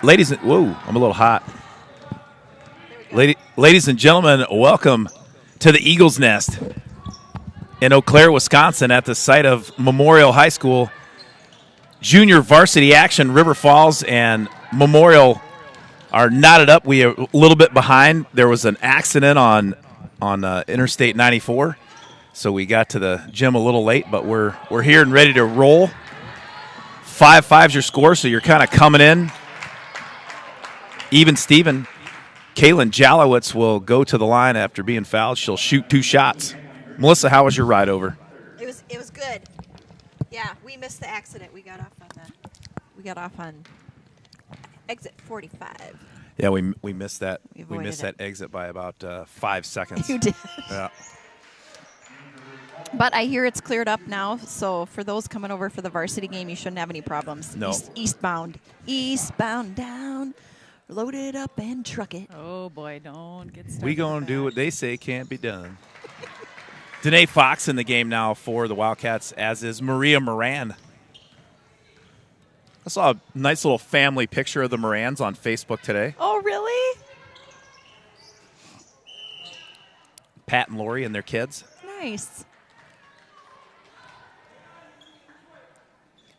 Ladies and whoa, I'm a little hot. Ladies and gentlemen, welcome to the Eagles Nest in Eau Claire, Wisconsin, at the site of Memorial High School. Junior varsity action. River Falls and Memorial are knotted up. We are a little bit behind. There was an accident on Interstate 94, so we got to the gym a little late. But we're here and ready to roll. 5-5's your score, so you're kind of coming in. Even Steven, Kaylin Jalowitz will go to the line after being fouled. She'll shoot 2 shots. Melissa, how was your ride over? It was good. Yeah, we missed the accident. We got off on exit 45. Yeah, we missed that. We missed avoided that exit by about 5 seconds. You did. Yeah. But I hear it's cleared up now, so for those coming over for the varsity game, you shouldn't have any problems. No. Eastbound down, load it up and truck it. Oh, boy, don't get started. We going to with do that. what they say can't be done. Danae Fox in the game now for the Wildcats, as is Maria Moran. I saw a nice little family picture of the Morans on Facebook today. Oh, really? Pat and Lori and their kids. Nice.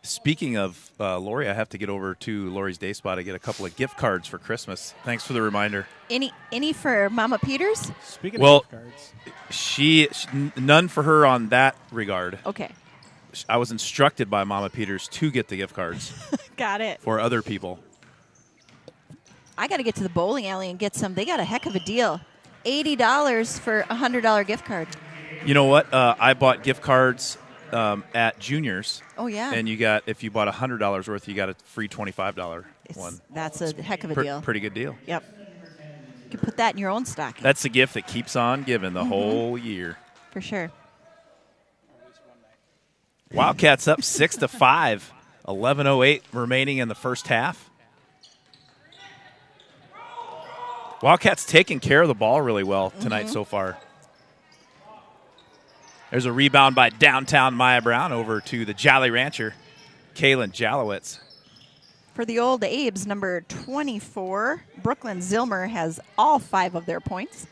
Speaking of Lori, I have to get over to Lori's Day Spot to get a couple of gift cards for Christmas. Thanks for the reminder. Any for Mama Peters? Speaking Well, of gift cards, She none for her on that regard. Okay. I was instructed by Mama Peters to get the gift cards Got it. for other people. I got to get to the bowling alley and get some. They got a heck of a deal. $80 for a $100 gift card. You know what? I bought gift cards at Junior's. Oh, yeah. And if you bought $100 worth, you got a free $25 one. That's a heck of a deal. Pretty good deal. Yep. You can put that in your own stocking. That's the gift that keeps on giving the whole year. for sure. Wildcats up 6-5. 11:08 remaining in the first half. Wildcats taking care of the ball really well tonight so far. There's a rebound by downtown Maya Brown over to the Jolly Rancher, Kaylin Jalowitz. For the old Abes, number 24, Brooklyn Zilmer has all 5 of their points.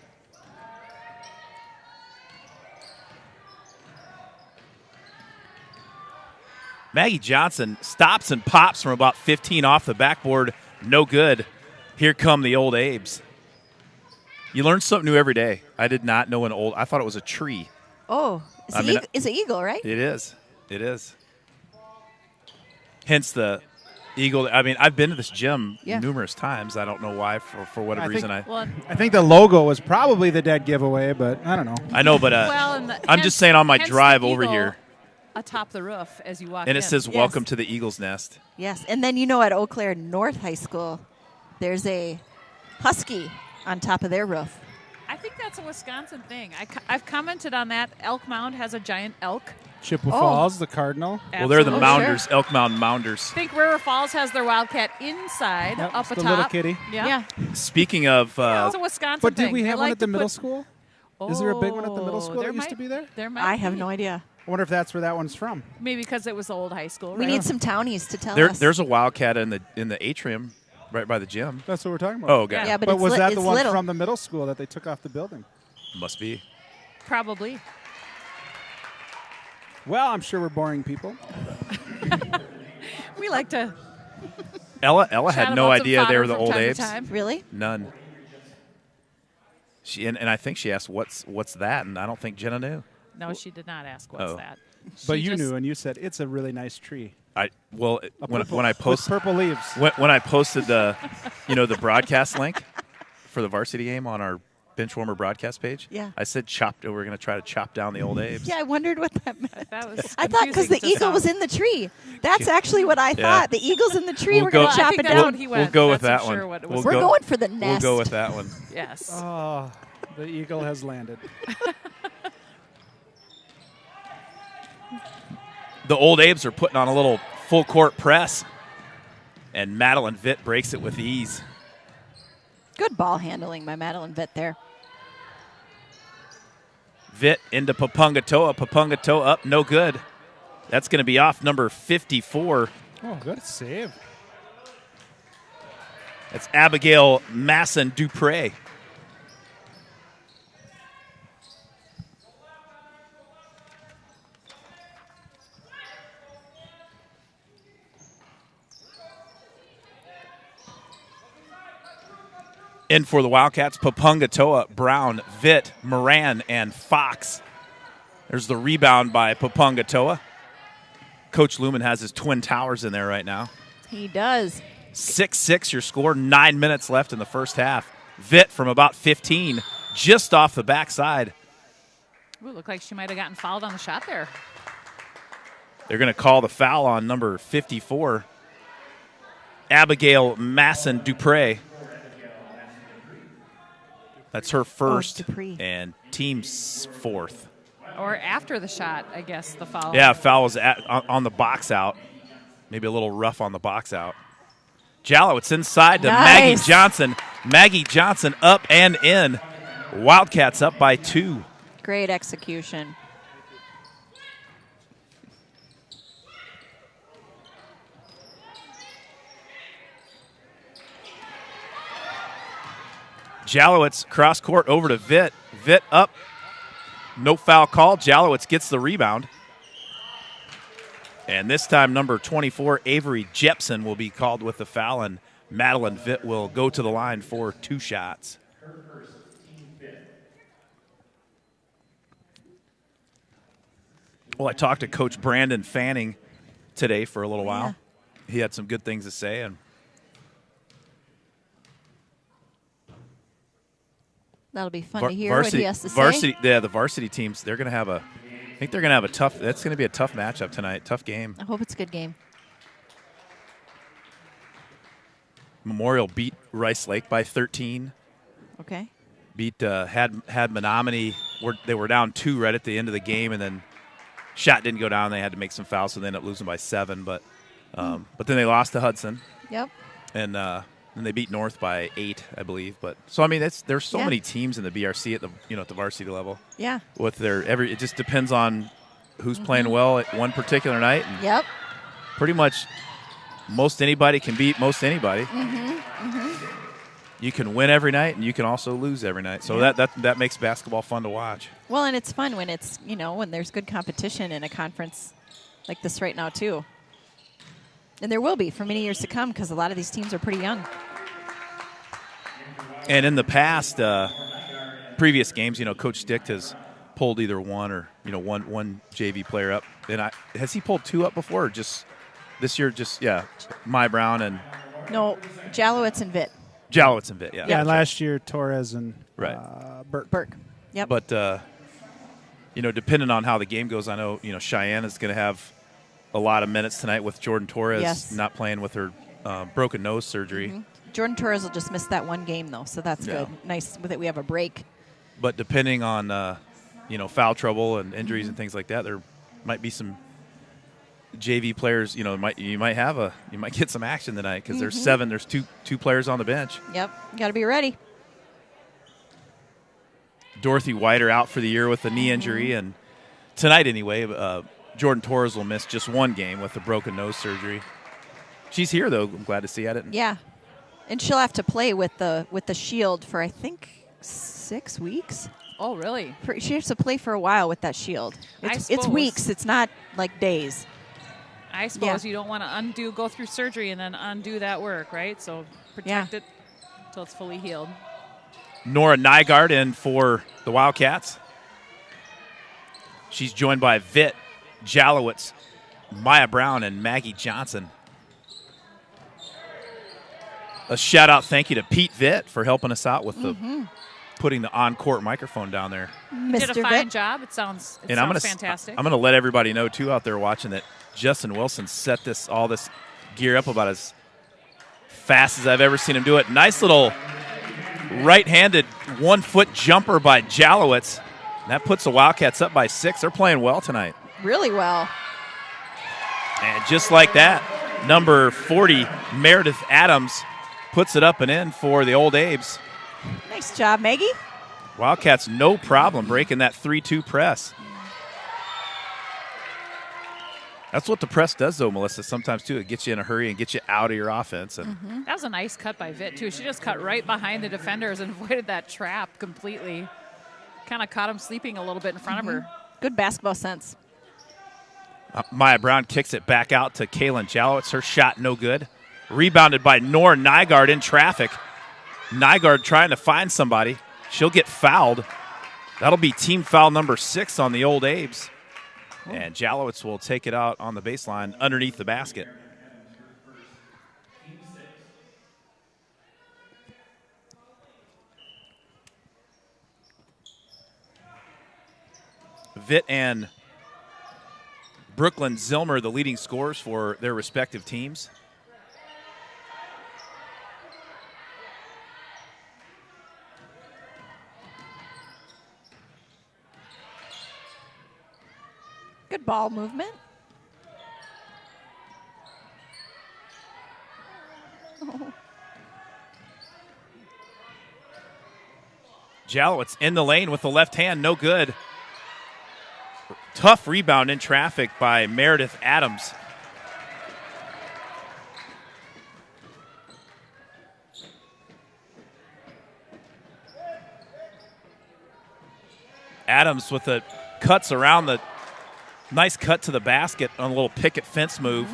Maggie Johnson stops and pops from about 15 off the backboard. No good. Here come the old Abes. You learn something new every day. I did not know I thought it was a tree. Oh, it's an eagle, right? It is. It is. Hence the eagle. I mean, I've been to this gym numerous times. I don't know why, for whatever reason. Well, I think the logo was probably the dead giveaway, but I don't know. I know, but I'm just saying on my hence drive the over eagle here. Atop the roof as you walk And in. it says, Yes. welcome to the Eagle's Nest. Yes. And then, at Eau Claire North High School, there's a husky on top of their roof. I think that's a Wisconsin thing. I've commented on that. Elk Mound has a giant elk. Chippewa Falls, the Cardinal. Well, they're the Absolutely. Mounders, Elk Mound Mounders. I think River Falls has their Wildcat inside, Yep, up it's atop. the little kitty. Yeah. Speaking of, It's a Wisconsin But thing. did we They have one like at the to middle put- school? Is there a big one at the middle school there that used to might- be there? There might I have be. no idea. I wonder if that's where that one's from. Maybe because it was the old high school. We right? need some townies to tell us. there's a Wildcat in the atrium right by the gym. That's what we're talking about. Oh, okay. Yeah, but, but it's was that it's the one little. from the middle school that they took off the building? Must be. Probably. Well, I'm sure we're boring people. We like to Ella chat had no about some idea they fodder were the from old time to Apes. time. Really? None. And I think she asked, what's that? And I don't think Jenna knew. No, she did not ask what's Oh. that. But She you just- knew, and you said it's a really nice tree. When I With post purple leaves. when I posted the the broadcast link for the varsity game on our Benchwarmer broadcast page, Yeah. I said we're going to try to chop down the old Apes. Yeah, I wondered what that meant. That was I thought because the confusing to eagle was some. in the tree. That's actually what I thought. The eagle's in the tree. We'll We're going go- to Well, I chop think it that's down. what he We'll went. go with That's that for one. sure what it We'll was. We're go- going for the We'll nest. go with that one. Yes. Oh, the eagle has landed. The old Apes are putting on a little full court press, and Madeline Vitt breaks it with ease. Good ball handling by Madeline Vitt there. Vitt into Papungatoa. Papungatoa up, no good. That's going to be off number 54. Oh, good save. It's Abigail Masson Dupre. In for the Wildcats, Papungatoa, Brown, Vitt, Moran, and Fox. There's the rebound by Papungatoa. Coach Lumen has his Twin Towers in there right now. He does. 6-6 your score, 9 minutes left in the first half. Vitt from about 15, just off the backside. Ooh, looked like she might have gotten fouled on the shot there. They're going to call the foul on number 54, Abigail Masson Dupre. That's her first Dupree. and team's fourth. Or after the shot, I guess, the foul. Yeah, foul was on the box out. Maybe a little rough on the box out. Jalowitz inside to Maggie Nice. Johnson. Maggie Johnson up and in. Wildcats up by 2. Great execution. Jalowitz cross court over to Vitt. Vitt up. No foul call. Jalowitz gets the rebound. And this time, number 24, Avery Jepson, will be called with the foul, and Madeline Vitt will go to the line for 2 shots. Well, I talked to Coach Brandon Fanning today for a little while. He had some good things to say, and That'll be fun to hear what he has to varsity, say. yeah, the varsity teams, they're going to have I think they're going to have a tough, that's going to be a tough matchup tonight, tough game. I hope it's a good game. Memorial beat Rice Lake by 13. Okay. Beat had Menominee. They were down 2 right at the end of the game, and then shot didn't go down. They had to make some fouls, so they ended up losing by 7. But then they lost to Hudson, Yep. and then they beat North by 8, I believe. But so I mean, there's so Yeah. many teams in the BRC at the varsity level. Yeah. With it just depends on who's playing well at one particular night. And Yep. pretty much most anybody can beat most anybody. You can win every night, and you can also lose every night. So that makes basketball fun to watch. Well, and it's fun when it's, when there's good competition in a conference like this right now, too. And there will be for many years to come because a lot of these teams are pretty young. And in the past, previous games, Coach Stick has pulled either one or one JV player up. And has he pulled 2 up before, or just this year? My Brown and No, Jalowitz and Vitt. Jalowitz and Vitt. Yeah, and last year Torres and Right. Burke. Yep. But depending on how the game goes, I know Cheyenne is going to have a lot of minutes tonight with Jordan Torres Yes. not playing with her broken nose surgery. Jordan Torres will just miss that one game, though, so that's Yeah. good. Nice with it. We have a break. But depending on foul trouble and injuries and things like that, there might be some JV players. You might get some action tonight because there's 7. There's two players on the bench. Yep. Got to be ready. Dorothy Whiter out for the year with a knee injury, and tonight anyway, Jordan Torres will miss just one game with a broken nose surgery. She's here though. I'm glad to see it. Yeah. And she'll have to play with the shield for, I think, 6 weeks. Oh, really? She has to play for a while with that shield. It's suppose. weeks. It's not like days. I suppose you don't want to go through surgery and then undo that work, right? So protect it until it's fully healed. Nora Nygaard in for the Wildcats. She's joined by Vitt, Jalowitz, Maya Brown, and Maggie Johnson. A shout-out thank you to Pete Vitt for helping us out with putting the on-court microphone down there. Did a Mr. fine Vitt. job. It sounds And I'm fantastic. going to let everybody know, too, out there watching that Justin Wilson set all this gear up about as fast as I've ever seen him do it. Nice little right-handed 1-foot jumper by Jalowitz. That puts the Wildcats up by 6. They're playing well tonight. Really well. And just like that, number 40, Meredith Adams, puts it up and in for the Old Abes. Nice job, Maggie. Wildcats no problem breaking that 3-2 press. That's what the press does, though, Melissa. Sometimes, too, it gets you in a hurry and gets you out of your offense. And That was a nice cut by Vitt, too. She just cut right behind the defenders and avoided that trap completely. Kind of caught him sleeping a little bit in front of her. Good basketball sense. Maya Brown kicks it back out to Kaylin Jalowitz. Her shot no good. Rebounded by Nora Nygaard in traffic. Nygaard trying to find somebody. She'll get fouled. That'll be team foul number 6 on the Old Abes. And Jalowitz will take it out on the baseline underneath the basket. Vitt and Brooklyn Zilmer, the leading scorers for their respective teams. Good ball movement. Oh. Jalowitz in the lane with the left hand, no good. Tough rebound in traffic by Meredith Adams. Adams with the cuts around the nice cut to the basket on a little picket fence move.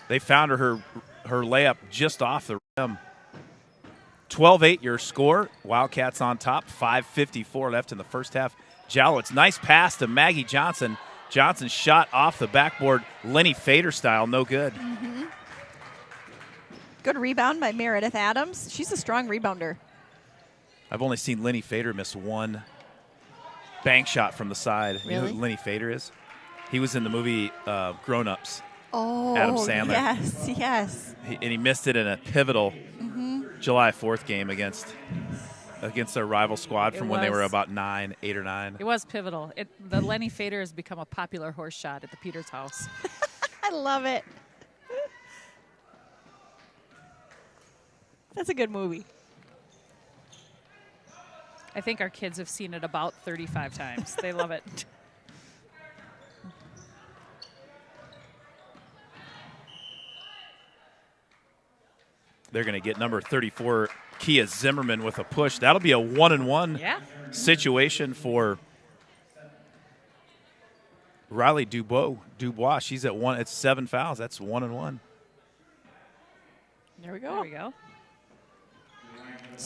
They found her layup just off the rim. 12-8 your score. Wildcats on top. 5:54 left in the first half. Jalowitz, nice pass to Maggie Johnson. Johnson shot off the backboard, Lenny Fader style, no good. Good rebound by Meredith Adams. She's a strong rebounder. I've only seen Lenny Fader miss one bank shot from the side. You know Really? who Lenny Fader is? He was in the movie Grown Ups. Oh, Adam Sandler. yes, yes. And he missed it in a pivotal July 4th game against their rival squad from when they were was. about 8 or 9. It was pivotal. The Lenny Fader has become a popular horse shot at the Peters house. I love it. That's a good movie. I think our kids have seen it about 35 times. They love it. They're going to get number 34, Kia Zimmerman, with a push. That'll be a 1-and-1 Yeah. situation for Riley Dubois. She's at 1. It's 7 fouls. That's 1-and-1. There we go. There we go.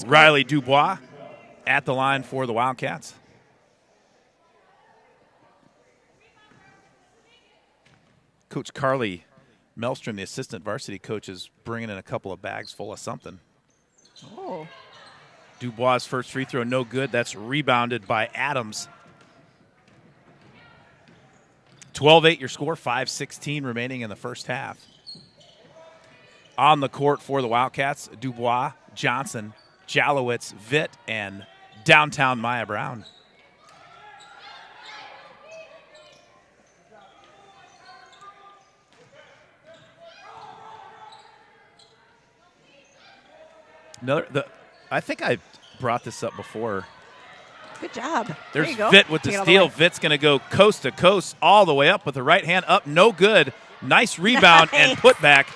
Riley Dubois at the line for the Wildcats. Coach Carly Melstrom, the assistant varsity coach, is bringing in a couple of bags full of something. Oh. Dubois' first free throw, no good. That's rebounded by Adams. 12-8 your score, 5:16 remaining in the first half. On the court for the Wildcats, Dubois, Johnson, Jalowitz, Vitt, and downtown Maya Brown. I think I brought this up before. Good job. There's there you go. Vitt with the Take it all steal. way. Vitt's going to go coast to coast all the way up with the right hand up. No good. Nice rebound and putback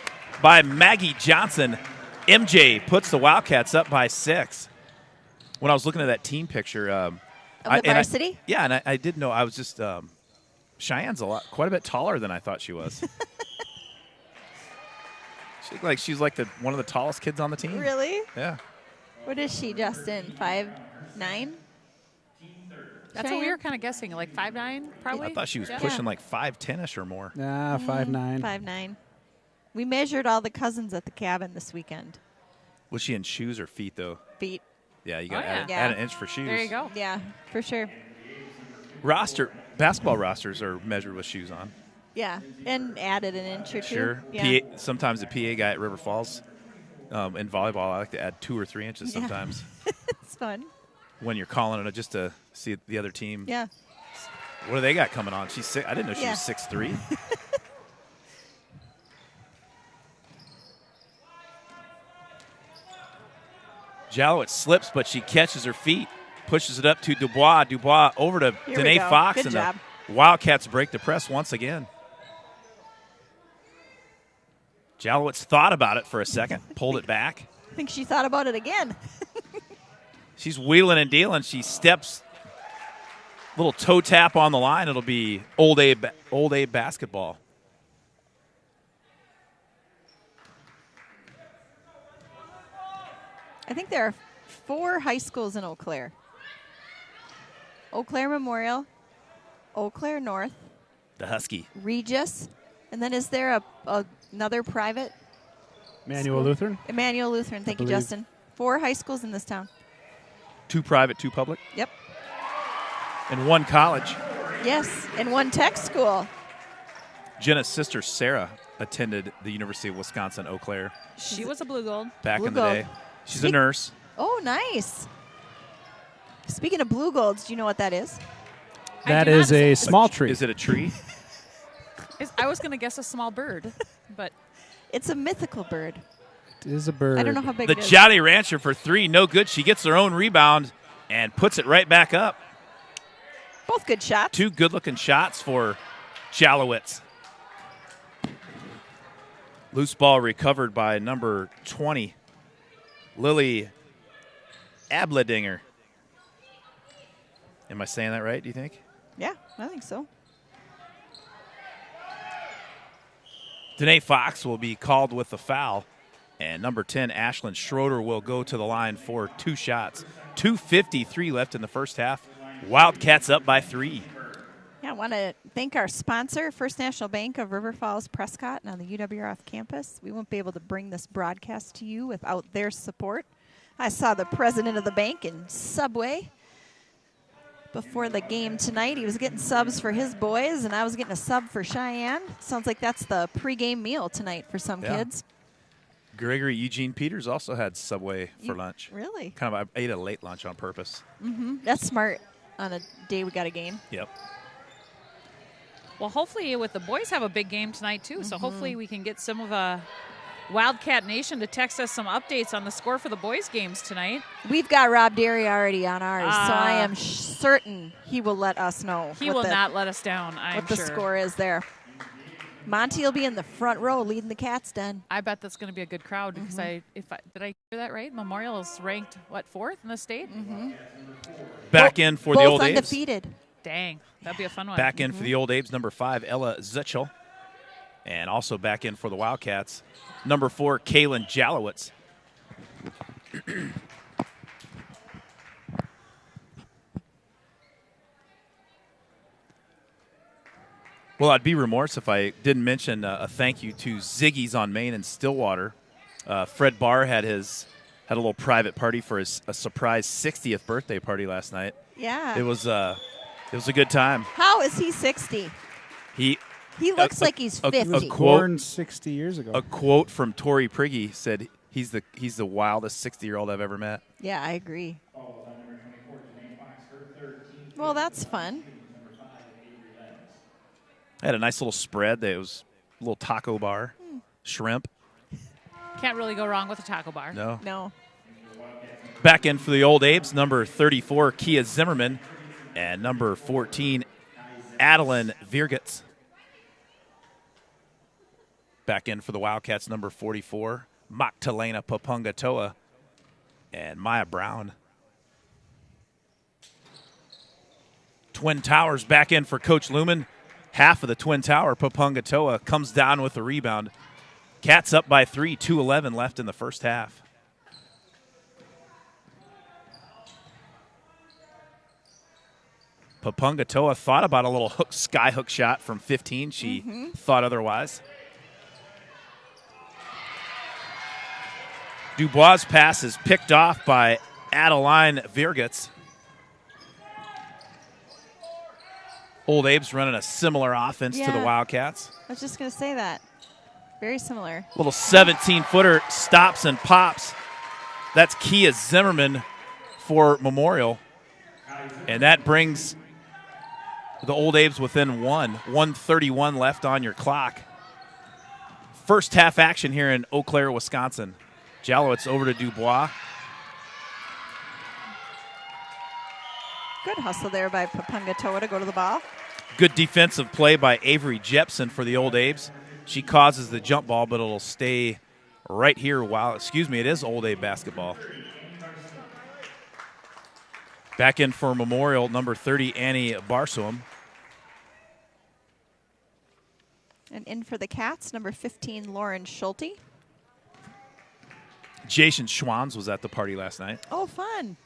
by Maggie Johnson. MJ puts the Wildcats up by 6. When I was looking at that team picture, Of the varsity? and I did know. I was just Cheyenne's quite a bit taller than I thought she was. She's like one of the tallest kids on the team. Really? Yeah. What is she, Justin? 5'9"? That's what we were kind of guessing, like 5'9", probably. I thought she was Yeah. pushing like 5'10"ish or more. Nah, 5'9". 5'9". We measured all the cousins at the cabin this weekend. Was she in shoes or feet though? Feet. Yeah, you got to Oh, yeah. add an inch for shoes. There you go. Yeah, for sure. Basketball rosters are measured with shoes on. Yeah, and added an inch or two. Sure. Yeah. Sometimes the PA guy at River Falls in volleyball, I like to add 2 or 3 inches Yeah. sometimes It's fun. when you're calling it just to see the other team. Yeah. What do they got coming on? She's I didn't know she Yeah. was 6'3". Jalowitz slips, but she catches her feet, pushes it up to Dubois. Dubois over to Here we Danae go. Fox, Good and job. the Wildcats break the press once again. Jalowitz thought about it for a second, pulled it back. I think she thought about it again. She's wheeling and dealing. She steps, little toe tap on the line. It'll be Old Abe basketball. I think there are 4 high schools in Eau Claire. Eau Claire Memorial, Eau Claire North, The Husky. Regis, and then is there another private? Manual school? Lutheran. Emmanuel Lutheran. Thank you, believe. Justin. 4 high schools in this town. 2 private, 2 public, Yep. and 1 college. Yes, and 1 tech school. Jenna's sister, Sarah, attended the University of Wisconsin, Eau Claire, She was a blue gold. back Blue in the gold. day. She's a nurse. Oh, nice. Speaking of blue golds, do you know what that is? That do not is a as- small tree. Is it a tree? I was going to guess a small bird, but It's a mythical bird. It is a bird. I don't know how big The it is. Jolly Rancher for 3, no good. She gets her own rebound and puts it right back up. Both good shots. 2 good-looking shots for Jalowitz. Loose ball recovered by number 20, Lily Abledinger. Am I saying that right, do you think? Yeah, I think so. Danae Fox will be called with the foul, and number 10, Ashlyn Schroeder, will go to the line for 2 shots. 2:53 left in the first half. Wildcats up by 3. Yeah, I want to thank our sponsor, First National Bank of River Falls, Prescott, and on the UWRF campus. We won't be able to bring this broadcast to you without their support. I saw the president of the bank in Subway before the game tonight. He was getting subs for his boys, and I was getting a sub for Cheyenne. Sounds like that's the pregame meal tonight for some Yeah. kids. Gregory Eugene Peters also had Subway for lunch. Really? Kind of, I ate a late lunch on purpose. That's smart on a day we got a game. Yep. well, hopefully with the boys have a big game tonight too. So hopefully we can get some of Wildcat Nation to text us some updates on the score for the boys' games tonight. We've got Rob Derry already on ours, so I am certain he will let us know. He what will the- not let us down, I'm what the sure. score is there. Monty will be in the front row leading the Cats Den. I bet that's going to be a good crowd because did I hear that right? Memorial is ranked 4th in the state. Back in for the Both Old Abes. undefeated. Dang, that'd be a fun one. Back in for the Old Abes, number 5, Ella Zutchel. And also back in for the Wildcats, number 4, Kaylin Jalowitz. Well, I'd be remorse if I didn't mention a thank you to Ziggy's on Main in Stillwater. Fred Barr had a little private party for a surprise 60th birthday party last night. Yeah. It was a good time. How is he 60? He looks like he's 50. quote- Born 60 years ago. A quote from Tori Prigge said he's the wildest 60-year-old I've ever met. Yeah, I agree. Well, that's fun. I had a nice little spread. There was a little taco bar, shrimp. Can't really go wrong with a taco bar. No. No. Back in for the Old Abes, number 34, Kia Zimmerman, and number 14, Adeline Virgits. Back in for the Wildcats, number 44, Magdalena Papungatoa, and Maya Brown. Twin Towers back in for Coach Lumen. Half of the Twin Tower, Papungatoa, comes down with the rebound. Cats up by 3, 2:11 left in the first half. Papungatoa thought about a little sky hook shot from 15. She thought otherwise. Dubois' pass is picked off by Adeline Virgits. Old Abe's running a similar offense to the Yeah. Wildcats. I was just going to say that. Very similar. Little 17-footer stops and pops. That's Kia Zimmerman for Memorial. And that brings the Old Abe's within 1:31 left on your clock. First half action here in Eau Claire, Wisconsin. Jalowitz over to Dubois. Good hustle there by Papungatoa to go to the ball. Good defensive play by Avery Jepson for the Old Abe's. She causes the jump ball, but it'll stay right here while, it is Old Abe basketball. Back in for Memorial, number 30, Annie Barsoum. And in for the Cats, number 15, Lauren Schulte. Jason Schwanz was at the party last night. Oh, fun.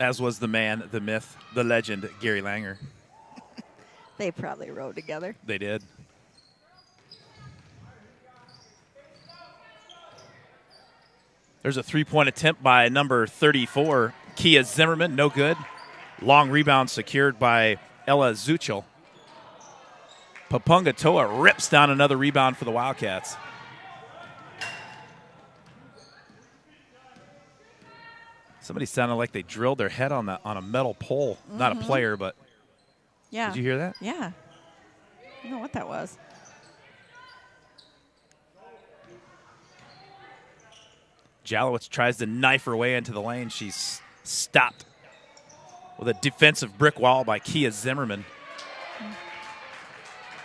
As was the man, the myth, the legend, Gary Langer. They probably rode together. They did. There's a three-point attempt by number 34, Kia Zimmerman. No good. Long rebound secured by Ella Zuchel. Papunga Toa rips down another rebound for the Wildcats. Somebody sounded like they drilled their head on a metal pole. Not a player, but Yeah. did you hear that? Yeah. I don't know what that was. Jalowitz tries to knife her way into the lane. She's stopped with a defensive brick wall by Kia Zimmerman.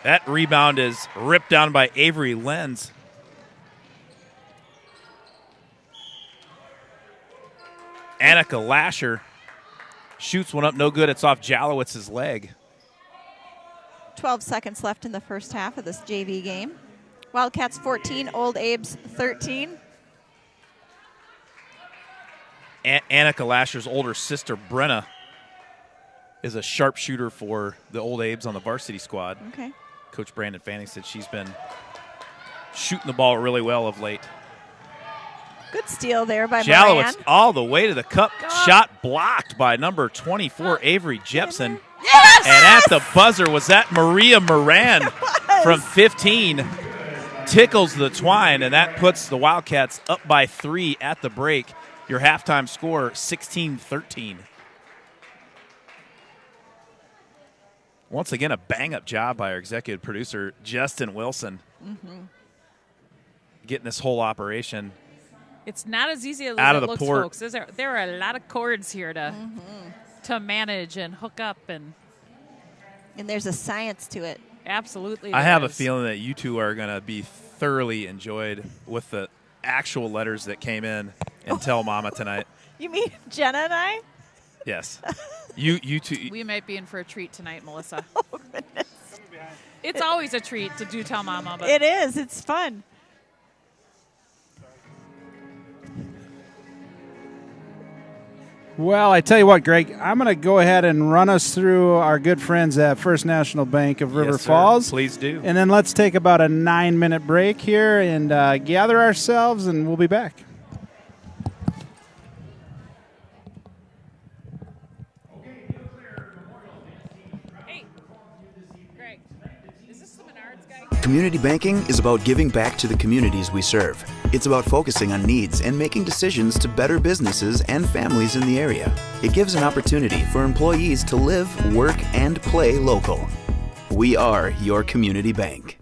That rebound is ripped down by Avery Lenz. Annika Lasher shoots one up, no good. It's off Jalowitz's leg. 12 seconds left in the first half of this JV game. Wildcats 14, Old Abe's 13. Annika Lasher's older sister, Brenna, is a sharpshooter for the Old Abes on the varsity squad. Okay. Coach Brandon Fanning said she's been shooting the ball really well of late. Good steal there by Jalowitz Moran. all the way to the cup. Go. Shot blocked by number 24, Avery Jepson. Yes! And at the buzzer was that Maria Moran from 15. Tickles the twine, and that puts the Wildcats up by 3 at the break. Your halftime score, 16-13. Once again, a bang-up job by our executive producer, Justin Wilson, getting this whole operation It's not as easy as out it of the looks, port. folks. There are a lot of cords here to manage and hook up, and And there's a science to it. absolutely. I there have a is. feeling that you two are going to be thoroughly enjoyed with the actual letters that came in and Tell Mama tonight. You mean Jenna and I? Yes. You two. We might be in for a treat tonight, Melissa. Oh, goodness. It's always a treat to do Tell Mama, but It is. It's fun. Well, I tell you what, Greg, I'm going to go ahead and run us through our good friends at First National Bank of River Yes, sir. Falls. Please do. And then let's take about a 9-minute break here and gather ourselves, and we'll be back. hey, Greg, is this the Menards guy? Community banking is about giving back to the communities we serve. It's about focusing on needs and making decisions to better businesses and families in the area. It gives an opportunity for employees to live, work, and play local. We are your community bank.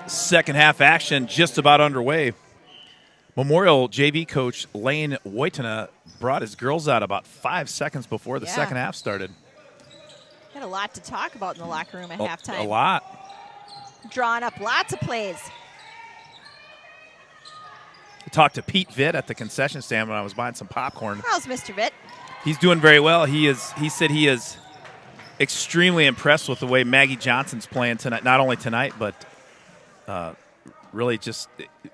Second half action just about underway. Memorial JV coach Lane Wojtena brought his girls out about 5 seconds before the second half started. Had a lot to talk about in the locker room at halftime. A lot. Drawing up lots of plays. I talked to Pete Vitt at the concession stand when I was buying some popcorn. How's Mr. Vitt? He's doing very well. He said he is extremely impressed with the way Maggie Johnson's playing tonight. Not only tonight, but really just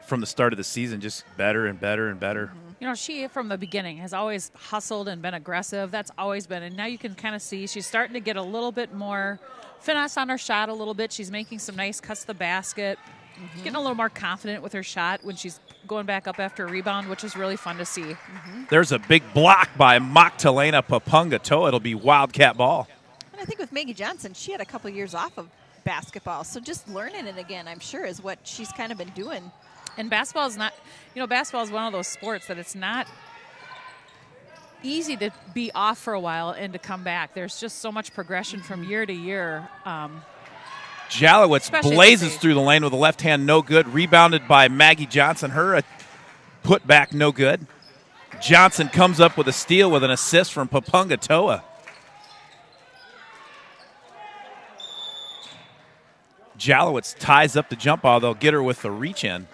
from the start of the season, just better and better and better. You know, she from the beginning has always hustled and been aggressive. That's always been, and now you can kind of see she's starting to get a little bit more finesse on her shot a little bit. She's making some nice cuts to the basket, getting a little more confident with her shot when she's going back up after a rebound, which is really fun to see. There's a big block by Magdalena Papungatoa. It'll be Wildcat ball. And I think with Maggie Johnson, she had a couple years off of basketball, so just learning it again, I'm sure, is what she's kind of been doing. And basketball is not, basketball is one of those sports that it's not easy to be off for a while and to come back. There's just so much progression from year to year. Jalowitz Especially blazes through the lane with a left hand, no good. Rebounded by Maggie Johnson. Her put back, no good. Johnson comes up with a steal with an assist from Papungatoa. Jalowitz ties up the jump ball. They'll get her with the reach in.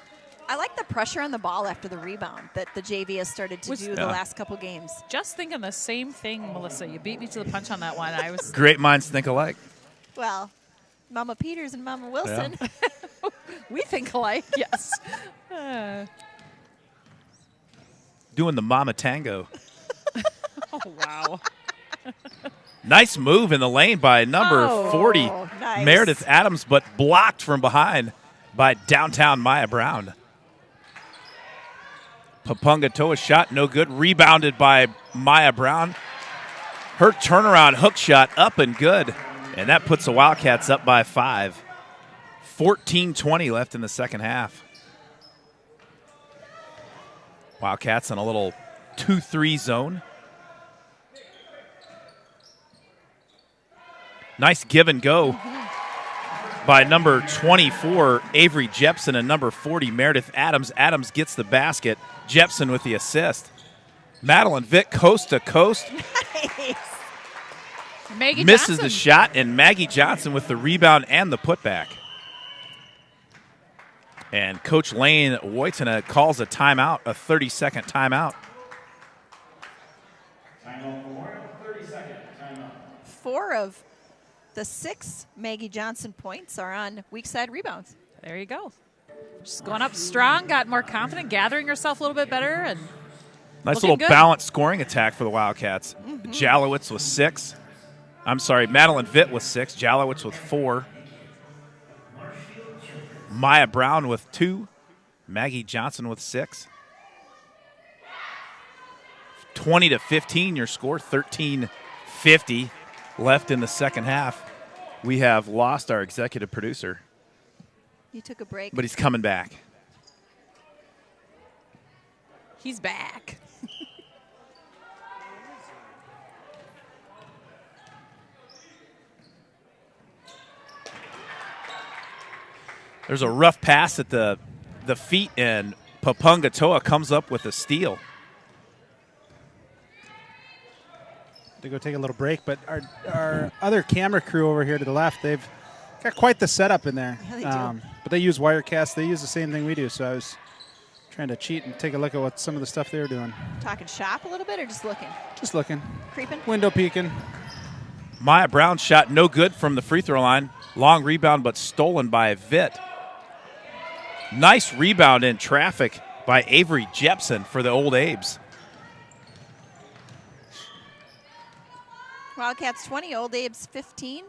I like the pressure on the ball after the rebound that the JV has started to do the last couple games. Just thinking the same thing, Melissa. You beat me to the punch on that one. I was Great minds think alike. Well, Mama Peters and Mama Wilson. we think alike. Yes. Doing the mama tango. Oh wow. Nice move in the lane by number 40, nice. Meredith Adams, but blocked from behind by downtown Maya Brown. Papungatoa shot no good, rebounded by Maya Brown. Her turnaround hook shot up and good, and that puts the Wildcats up by 5. 14:20 left in the second half. Wildcats in a little 2-3 zone. Nice give and go by number 24, Avery Jepson, and number 40, Meredith Adams. Adams gets the basket. Jepson with the assist. Madeline Vitt coast to coast. Nice. Maggie Misses Johnson. the shot, and Maggie Johnson with the rebound and the putback. And Coach Lane Wojtena calls a timeout, a 30-second timeout. 4 of the 6 Maggie Johnson points are on weak side rebounds. There you go. Just going up strong, got more confident, gathering herself a little bit better, and Nice looking little good. balanced scoring attack for the Wildcats. Jalowitz with 6. I'm sorry, Madeline Vitt with 6. Jalowitz with 4. Maya Brown with 2. Maggie Johnson with 6. 20-15 your score, 13:50 left in the second half. We have lost our executive producer, You took a break. but he's coming back. he's back. There's a rough pass at the feet, and Papungatoa comes up with a steal. To go take a little break, but our other camera crew over here to the left, they've got quite the setup in there. Yeah, they do. But they use Wirecast. They use the same thing we do, so I was trying to cheat and take a look at what some of the stuff they were doing. Talking shop a little bit or just looking? Just looking. Creeping? Window peeking. Maya Brown shot no good from the free throw line. Long rebound, but stolen by Vitt. Nice rebound in traffic by Avery Jepson for the old Abes. Wildcats 20, Old Abe's 15.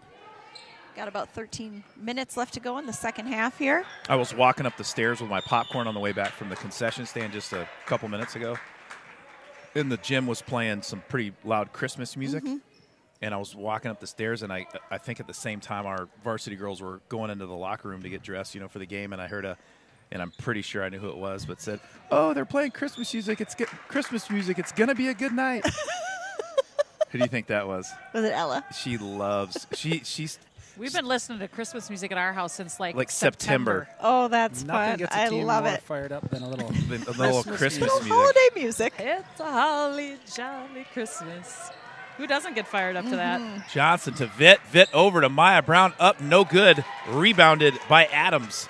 Got about 13 minutes left to go in the second half here. I was walking up the stairs with my popcorn on the way back from the concession stand just a couple minutes ago. And the gym was playing some pretty loud Christmas music. And I was walking up the stairs, and I think at the same time our varsity girls were going into the locker room to get dressed, for the game. And I heard and I'm pretty sure I knew who it was, but said, "Oh, they're playing Christmas music. Christmas music. It's gonna be a good night." Who do you think that was? Was it Ella? She loves. She's We've been listening to Christmas music at our house since like September. Oh, that's Nothing fun. gets a I team love more it. fired up than a little. A little Christmas Little music. holiday music. It's a holly jolly Christmas. Who doesn't get fired up to that? Johnson to Vitt. Vitt over to Maya Brown. Up, no good. Rebounded by Adams.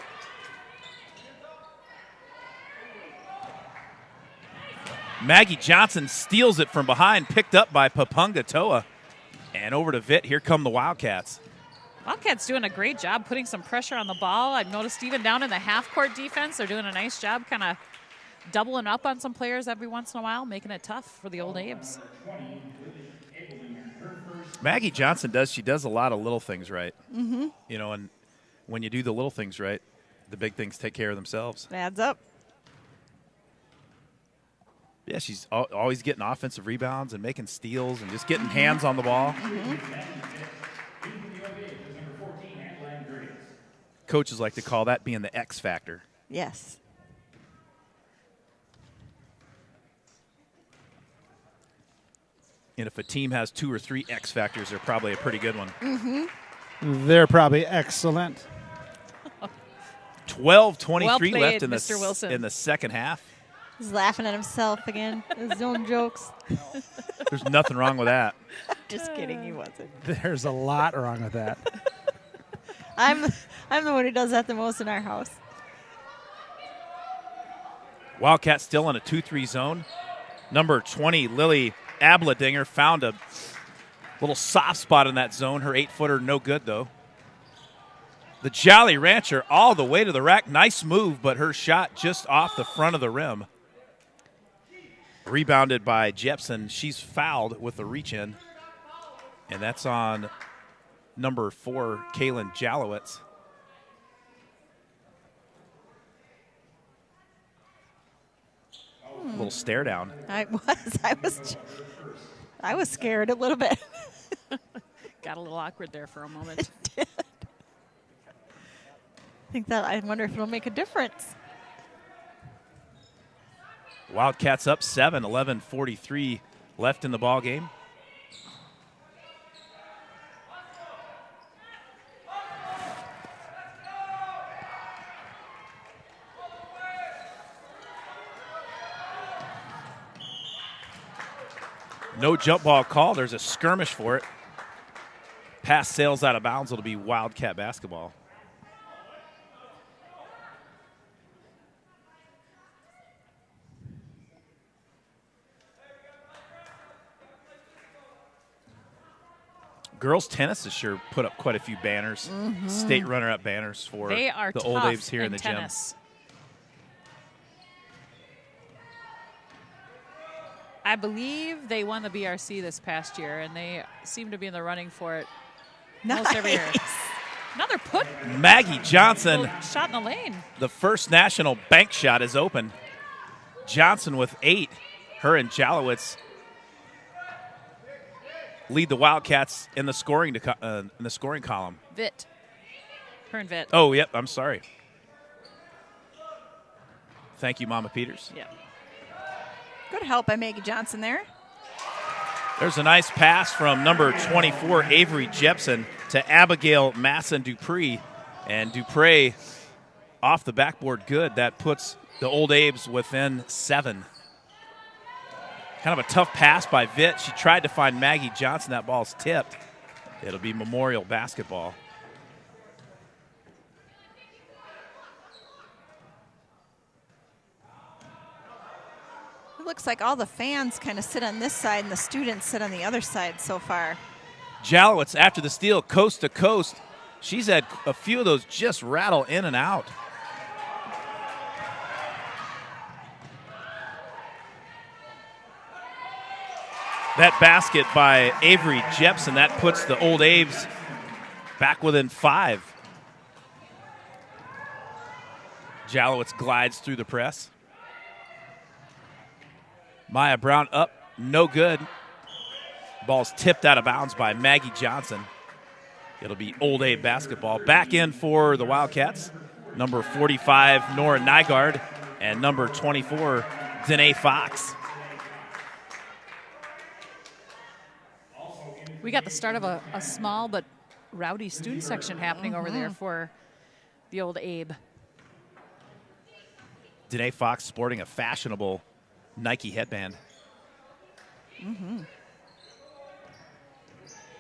Maggie Johnson steals it from behind, picked up by Papunga Toa. And over to Vitt. Here come the Wildcats. Wildcats doing a great job putting some pressure on the ball. I've noticed even down in the half-court defense, they're doing a nice job kind of doubling up on some players every once in a while, making it tough for the old Abes. Maggie Johnson she does a lot of little things right. Mm-hmm. You know, and when you do the little things right, the big things take care of themselves. Adds up. Yeah, she's always getting offensive rebounds and making steals and just getting hands on the ball. Coaches like to call that being the X factor. Yes. And if a team has 2 or 3 X factors, they're probably a pretty good one. They're probably excellent. 12:23 Well played, left Mr. Wilson. in the second half. He's laughing at himself again. His own jokes. There's nothing wrong with that. Just kidding, he wasn't. There's a lot wrong with that. I'm the one who does that the most in our house. Wildcats still in a 2-3 zone. Number 20, Lily Abladinger, found a little soft spot in that zone. Her 8-footer, no good, though. The Jolly Rancher all the way to the rack. Nice move, but her shot just off the front of the rim. Rebounded by Jepson. She's fouled with the reach-in. And that's on number 4, Kaylin Jalowitz. A little stare down. I was scared a little bit. Got a little awkward there for a moment. I wonder if it'll make a difference. Wildcats up 7, 11:43 left in the ball game. No jump ball call. There's a skirmish for it. Pass sails out of bounds. It'll be Wildcat basketball. Girls tennis has sure put up quite a few banners, state runner-up banners for They are the tough old Abes here in the tennis. I believe they won the BRC this past year, and they seem to be in the running for it most every year. Another put. gym. Maggie Johnson, Shot in the lane. the first national bank shot is open. Johnson with 8. Her and Jalowitz lead the Wildcats in the scoring column. Vitt. Her and Vitt. Oh, yep. I'm sorry. Thank you, Mama Peters. Yeah. Good help by Maggie Johnson there. There's a nice pass from number 24, Avery Jepson, to Abigail Masson-Dupree. And Dupree off the backboard good. That puts the old Abes within 7. Kind of a tough pass by Vitt. She tried to find Maggie Johnson. That ball's tipped. It'll be Memorial basketball. It looks like all the fans kind of sit on this side and the students sit on the other side so far. Jalowitz after the steal, coast to coast. She's had a few of those just rattle in and out. That basket by Avery Jepson, that puts the old Abes back within 5. Jalowitz glides through the press. Maya Brown up, no good. Ball's tipped out of bounds by Maggie Johnson. It'll be Old Abe basketball. Back in for the Wildcats, number 45, Nora Nygaard, and number 24, Danae Fox. We got the start of a small but rowdy student section happening over there for the old Abe. Danae Fox sporting a fashionable Nike headband.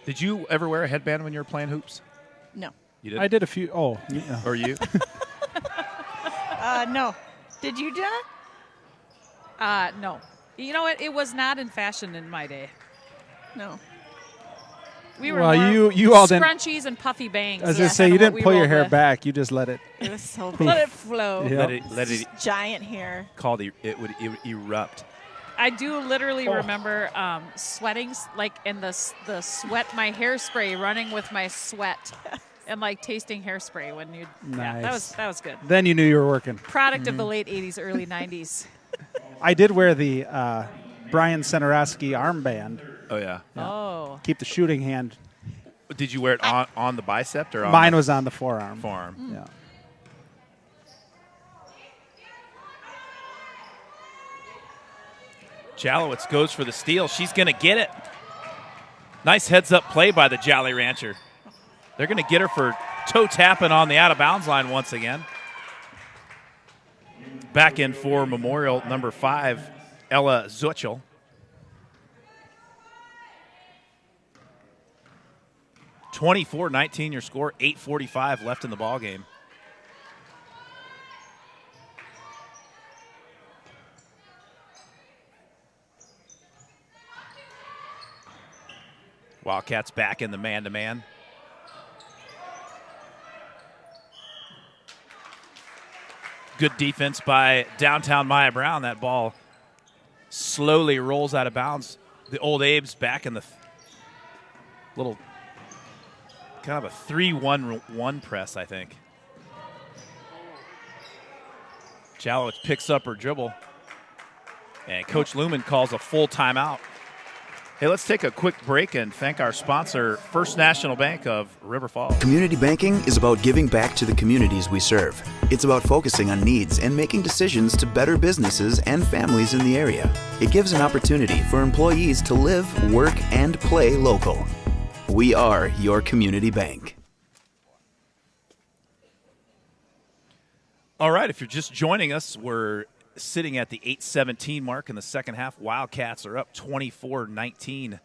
Did you ever wear a headband when you were playing hoops? No. You did? I did a few. Oh, yeah. Or you? No. Did you, Jenna? No. You know what? It was not in fashion in my day. No. We were Well, more you all didn't- scrunchies and puffy bangs. I was That's going to say, kinda you what didn't we pull your rolled hair with. back. You just let it. It was so Let big. it flow. Yeah. Let it Giant hair. it would erupt. I do literally remember sweating, like in the sweat, my hairspray running with my sweat, and like tasting hairspray when you. Yeah, Nice. that was good. Then you knew you were working. Product of the late '80s, early '90s. I did wear the Brian Senarowski armband. Oh, yeah. Oh, Keep the shooting hand. Did you wear it on the bicep or on Mine the was on the forearm. forearm? Yeah. Jalowitz goes for the steal. She's going to get it. Nice heads-up play by the Jolly Rancher. They're going to get her for toe tapping on the out-of-bounds line once again. Back in for Memorial, number 5, Ella Zuchel. (24-19) your score, 8:45 left in the ball game. Wildcats back in the man-to-man. Good defense by downtown Maya Brown. That ball slowly rolls out of bounds. The old Abe's back in the little kind of a 3-1-1 press, I think. Jalowitz picks up her dribble. And Coach Lumen calls a full timeout. Hey, let's take a quick break and thank our sponsor, First National Bank of River Falls. Community banking is about giving back to the communities we serve. It's about focusing on needs and making decisions to better businesses and families in the area. It gives an opportunity for employees to live, work, and play local. We are your community bank. All right, if you're just joining us, we're sitting at the 8:17 mark in the second half. Wildcats are up 24-19.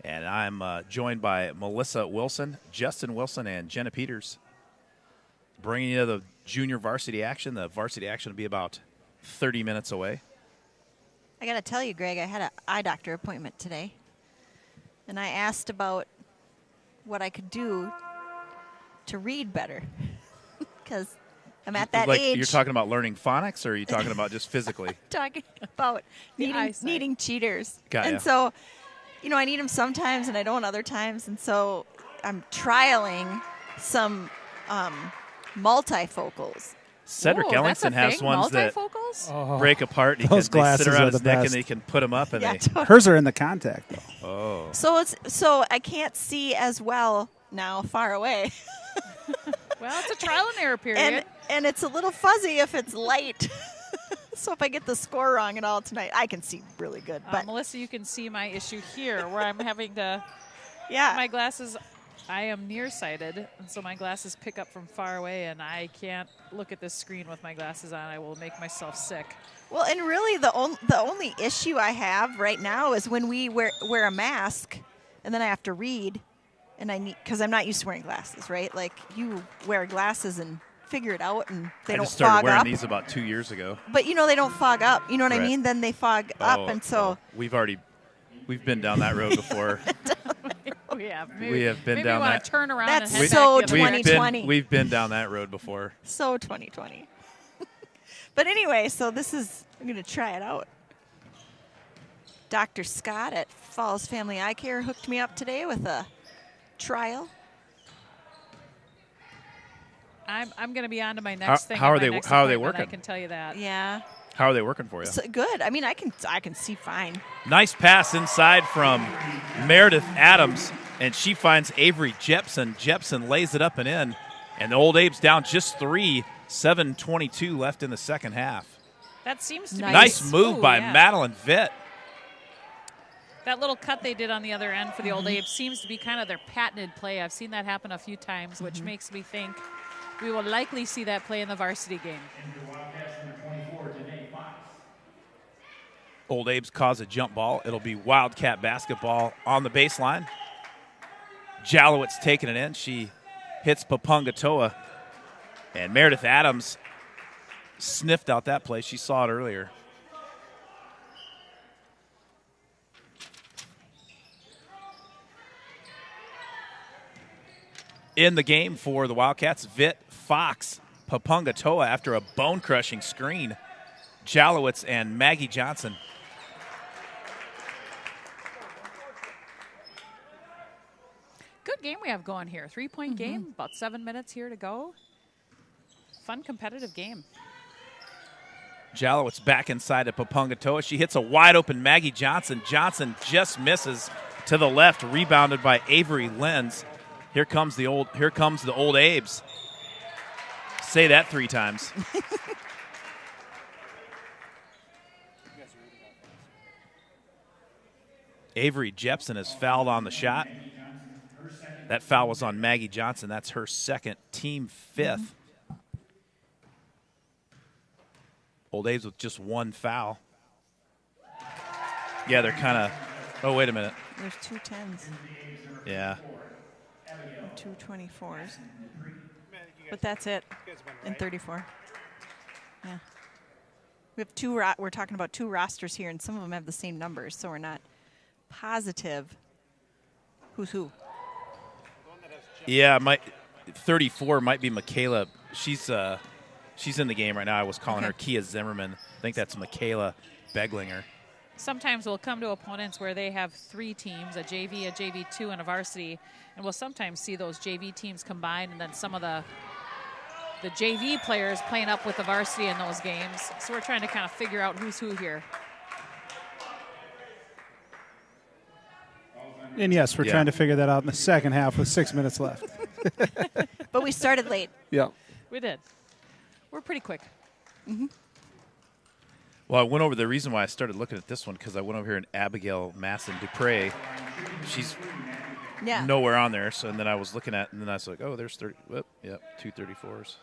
And I'm joined by Melissa Wilson, Justin Wilson, and Jenna Peters. Bringing you the junior varsity action. The varsity action will be about 30 minutes away. I got to tell you, Greg, I had an eye doctor appointment today. And I asked about what I could do to read better. Because I'm at that like, age. You're talking about learning phonics, or are you talking about just physically? Talking about eyesight. needing cheaters. Got ya. And so, I need them sometimes and I don't other times. And so I'm trialing some multifocals. Cedric Whoa, that's a Ellingson has thing? ones that Multifocals? break apart. And Those they sit glasses around are his the neck best. and they can put them up. And Yeah, they, totally. Hers are in the contact, though. So I can't see as well now far away. Well, it's a trial and error period. And it's a little fuzzy if it's light. So if I get the score wrong at all tonight, I can see really good. But Melissa, you can see my issue here where I'm having to, yeah, my glasses, I am nearsighted, and so my glasses pick up from far away, and I can't look at this screen with my glasses on. I will make myself sick. well, and really the only issue I have right now is when we wear a mask, and then I have to read, and because I'm not used to wearing glasses, right? Like you wear glasses and figure it out, and they I don't just started fog wearing up. these about 2 years ago. But they don't fog up. You know what I Right. mean? Then they fog up, and so we've been down that road before. Oh, yeah. We have been maybe down we want that- to turn around That's and head so back the other way. 2020. We've been down that road before. so 2020. But anyway, so I'm going to try it out. Dr. Scott at Falls Family Eye Care hooked me up today with a trial. I'm going to be on to my next thing. how at are my they- next how are they appointment, working? I can tell you that. Yeah, How are they working for you? so good. I mean, I can see fine. Nice pass inside from Meredith Adams, and she finds Avery Jepson. Jepson lays it up and in, and the Old Abe's down just 3, 7:22 left in the second half. That seems to be Nice move Ooh, by yeah. Madeline Vitt. That little cut they did on the other end for the Old Abe seems to be kind of their patented play. I've seen that happen a few times, which makes me think we will likely see that play in the varsity game. Old Abe's cause a jump ball. It'll be Wildcat basketball on the baseline. Jalowitz taking it in. She hits Papungatoa. And Meredith Adams sniffed out that play. She saw it earlier. In the game for the Wildcats, Vitt, Fox, Papungatoa after a bone-crushing screen. Jalowitz and Maggie Johnson. Good game we have going here. 3-point game, about 7 minutes here to go. Fun, competitive game. Jalowitz back inside of Papungatoa. She hits a wide-open Maggie Johnson. Johnson just misses to the left, rebounded by Avery Lenz. Here comes the old Abes. Say that 3 times. Avery Jepson is fouled on the shot. That foul was on Maggie Johnson. That's her second, team 5th. Old Abe's with just 1 foul. Yeah, they're kind of. Oh, wait a minute. There's 2 10s, Yeah. 2 24s. But that's it in 34. Yeah. We have 2. We're talking about 2 rosters here, and some of them have the same numbers, so we're not positive who's who. Yeah, 34 might be Michaela. She's in the game right now. I was calling her Kia Zimmerman. I think that's Michaela Beglinger. Sometimes we'll come to opponents where they have 3 teams, a JV2, and a varsity, and we'll sometimes see those JV teams combine, and then some of the JV players playing up with the varsity in those games. So we're trying to kind of figure out who's who here. And yes, we're trying to figure that out in the second half with 6 minutes left. But we started late. Yeah. We did. We're pretty quick. Well, I went over the reason why I started looking at this one because I went over here and Abigail Masson Dupre. She's nowhere on there. So and then I was looking at, and then I was like, oh, there's 30. Whoop, yep, 2 34s.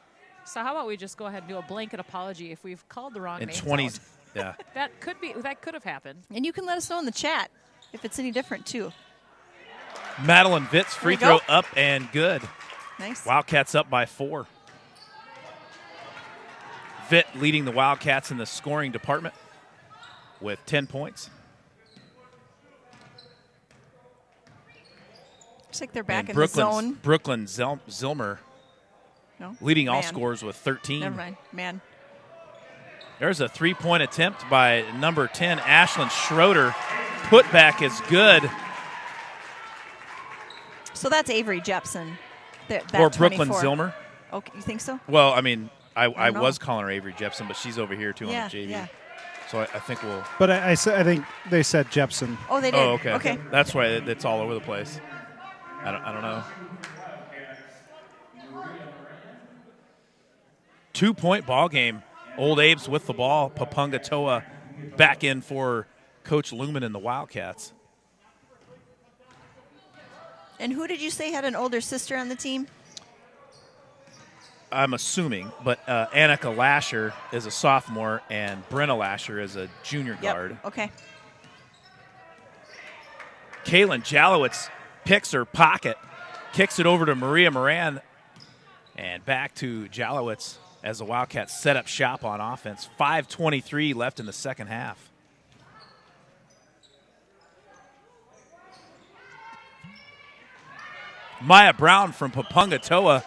So how about we just go ahead and do a blanket apology if we've called the wrong And names 20s, out. yeah. That could have happened. And you can let us know in the chat if it's any different, too. Madeline Vitt's free There you throw up and good. Nice. Wildcats up by 4. Vitt leading the Wildcats in the scoring department with 10 points. Looks like they're back And in the zone. Brooklyn Zilmer No? leading all Man. scorers with 13. Never mind. Man. There's a 3-point attempt by number 10, Ashlyn Schroeder. Putback is good. So that's Avery Jepson. That Or Brooklyn 24. Zilmer. Okay, you think so? Well, I mean, I know. was calling her Avery Jepson, but she's over here too Yeah, on the JV. yeah. So I think we'll. But I think they said Jepson. Oh, they did. Oh, okay. Okay. That's why it's all over the place. I don't know. 2-point ball game. Old Abe's with the ball. Papungatoa back in for Coach Lumen and the Wildcats. And who did you say had an older sister on the team? I'm assuming, but Annika Lasher is a sophomore and Brenna Lasher is a junior guard. Okay. Kaylin Jalowitz picks her pocket, kicks it over to Maria Moran, and back to Jalowitz as the Wildcats set up shop on offense. 5:23 left in the second half. Maya Brown from Papungatoa.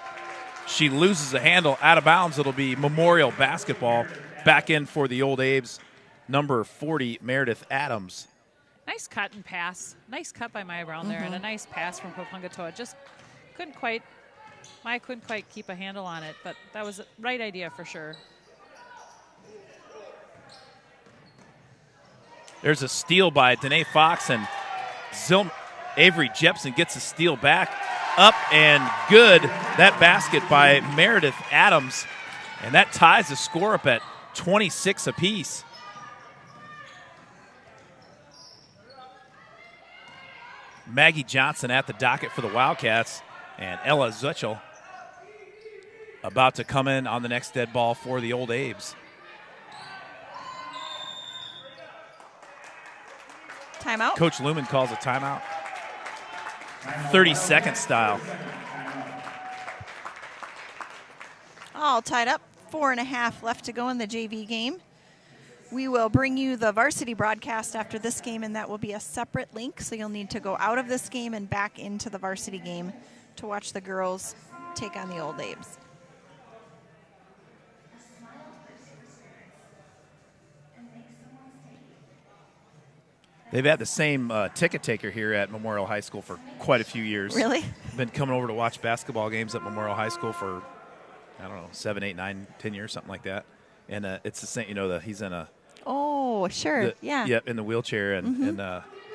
She loses the handle out of bounds. It'll be Memorial basketball. Back in for the Old Abe's, number 40, Meredith Adams. Nice cut and pass. Nice cut by Maya Brown there, and a nice pass from Papungatoa. Just Maya couldn't quite keep a handle on it, but that was the right idea for sure. There's a steal by Danae Fox, and Avery Jepson gets a steal back. Up and good. That basket by Meredith Adams, and that ties the score up at 26 apiece. Maggie Johnson at the docket for the Wildcats, and Ella Zutchel about to come in on the next dead ball for the Old Abe's. Timeout. Coach Lumen calls a timeout. 30-second style. All tied up. 4.5 left to go in the JV game. We will bring you the varsity broadcast after this game, and that will be a separate link, so you'll need to go out of this game and back into the varsity game to watch the girls take on the Old Abe's. They've had the same ticket taker here at Memorial High School for quite a few years. Really? Been coming over to watch basketball games at Memorial High School for, I don't know, 7, 8, 9, 10 years, something like that. And it's the same, he's in a Oh, sure. Yeah. Yep, in the wheelchair, and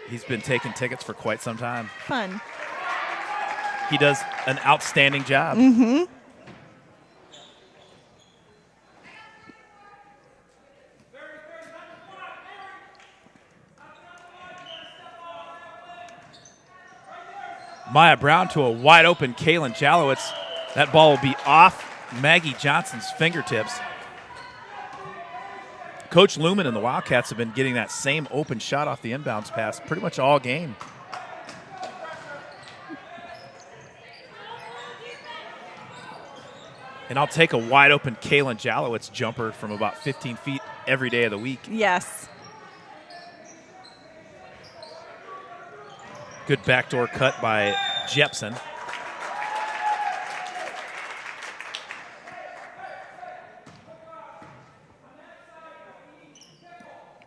he's been taking tickets for quite some time. Fun. He does an outstanding job. Mm-hmm. Maya Brown to a wide open Kaylin Jalowitz. That ball will be off Maggie Johnson's fingertips. Coach Lumen and the Wildcats have been getting that same open shot off the inbounds pass pretty much all game. And I'll take a wide open Kaylin Jalowitz jumper from about 15 feet every day of the week. Yes. Good backdoor cut by Jepson.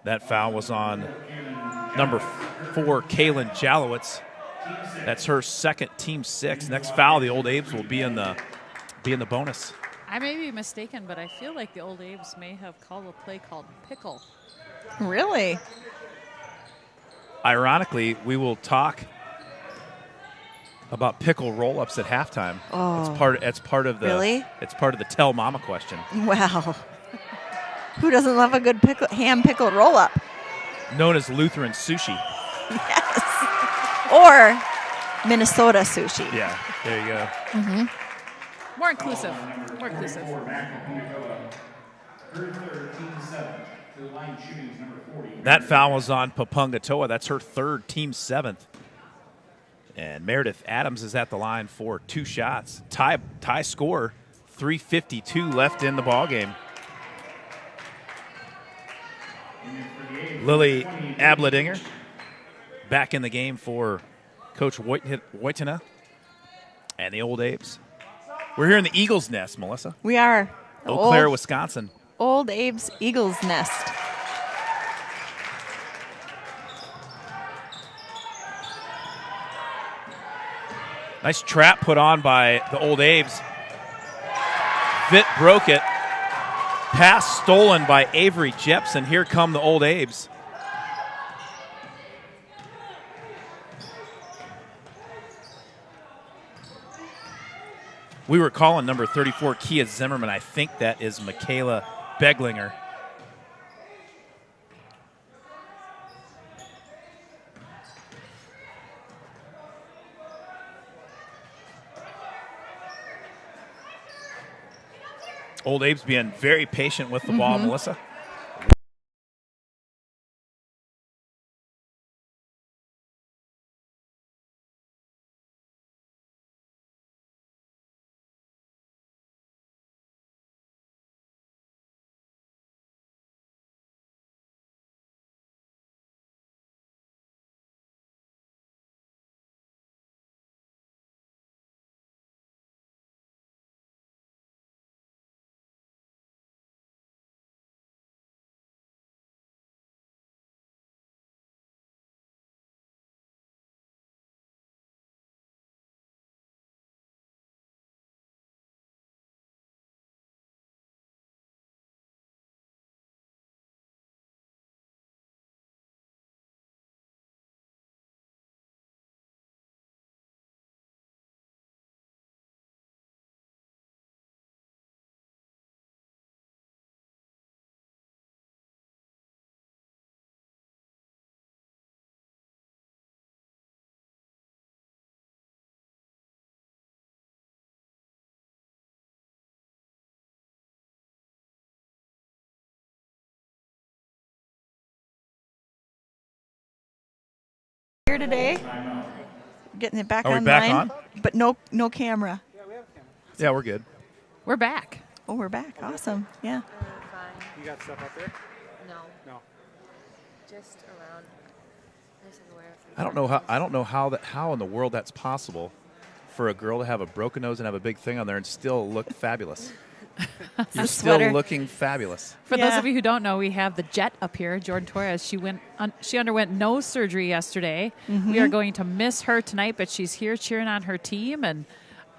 That foul was on number 4, Kaylin Jalowitz. That's her second, team 6. Next foul, the Old Abe's will be in the bonus. I may be mistaken, but I feel like the Old Abe's may have called a play called pickle. Really? Ironically, we will talk about pickle roll-ups at halftime. Oh. It's part of the Really? It's part of the tell mama question. Wow. Who doesn't love a good ham pickle roll up? Known as Lutheran sushi. Yes. Or Minnesota sushi. Yeah, there you go. Mm-hmm. More inclusive. More inclusive. That foul was on Papunga Toa. That's her third, team 7th. And Meredith Adams is at the line for 2 shots. Tie score, 3:52 left in the ballgame. Lily Abledinger back in the game for Coach Wojtina and the Old Abe's. We're here in the Eagles Nest, Melissa. We are. Eau Claire, Wisconsin. Old Abe's Eagles Nest. Nice trap put on by the Old Abe's. Vitt broke it. Pass stolen by Avery Jepson. Here come the Old Abe's. We were calling number 34 Kia Zimmerman. I think that is Michaela Beglinger. Old Abe's being very patient with the ball, Melissa. here today. Getting it back Are we online. back on? But no camera. Yeah, we're good. We're back. Oh, we're back. Awesome. Yeah. You got stuff up there? No, No. just around. This is where I don't know how in the world that's possible for a girl to have a broken nose and have a big thing on there and still look fabulous. You're still sweater. looking fabulous. For those Yeah. of you who don't know, we have the Jet up here, Jordan Torres. She underwent nose surgery yesterday. We are going to miss her tonight, but she's here cheering on her team, and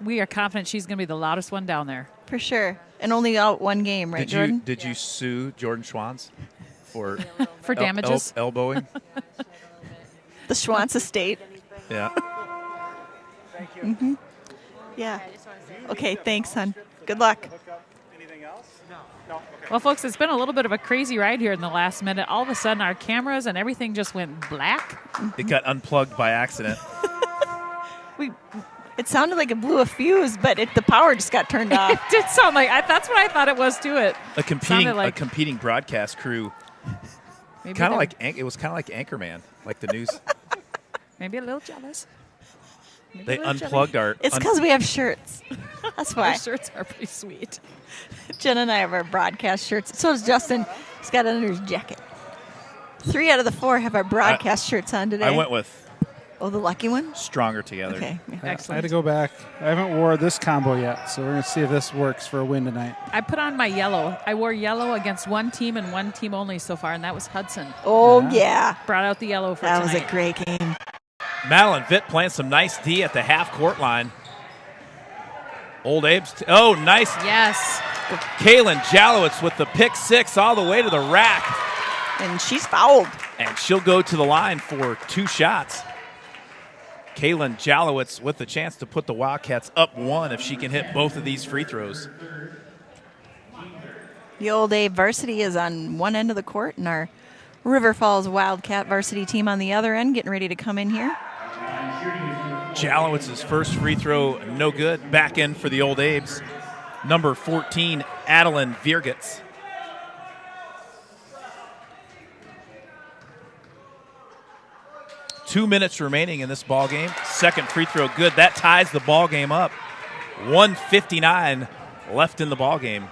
we are confident she's going to be the loudest one down there. For sure. And only out one game, right, Jordan? Did you sue Jordan Schwanz for For damages. elbowing? The Schwantz estate. Yeah. Yeah. Okay, thanks, hon. Good luck. Anything else? No. Okay. Well, folks, it's been a little bit of a crazy ride here in the last minute. All of a sudden, our cameras and everything just went black. It got unplugged by accident. It sounded like it blew a fuse, but the power just got turned off. It did sound like that's what I thought it was to it. A competing broadcast crew, Maybe kind of they're- like it was kind of like Anchorman, like the news. maybe a little jealous. They unplugged our. It's because we have shirts. That's Our why. shirts are pretty sweet. Jen and I have our broadcast shirts. So does Justin. He's got it under his jacket. 3 out of the 4 have our broadcast shirts on today. I went with the lucky one? Stronger Together. Okay. Yeah. I had Excellent. to go back. I haven't wore this combo yet, so we're going to see if this works for a win tonight. I put on my yellow. I wore yellow against one team and one team only so far, and that was Hudson. Oh, yeah. Brought out the yellow for That tonight. was a great game. Madeline Vitt playing some nice D at the half court line. Old Abe's. Nice. Yes. Kaylin Jalowitz with the pick 6 all the way to the rack. And she's fouled. And she'll go to the line for 2 shots. Kaylin Jalowitz with the chance to put the Wildcats up 1 if she can hit both of these free throws. The Old Abe varsity is on one end of the court, and our River Falls Wildcat varsity team on the other end, getting ready to come in here. Jalowitz's first free throw, no good. Back in for the Old Abes. Number 14, Adeline Viergetz. Two minutes remaining in this ball game. Second free throw, good. That ties the ball game up. 1:59 left in the ball game.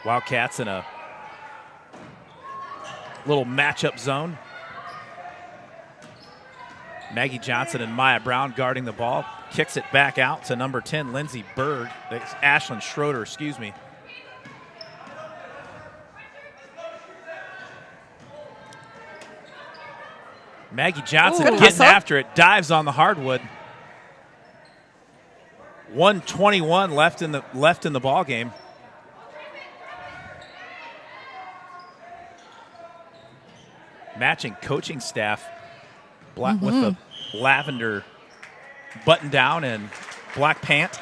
Wildcats in a little matchup zone. Maggie Johnson and Maya Brown guarding the ball. Kicks it back out to number 10, Lindsey Berg. That's Ashlyn Schroeder, excuse me. Maggie Johnson Ooh. getting Hustle. after it, dives on the hardwood. 1:21 left in the ball game. Matching coaching staff with the lavender button down and black pant.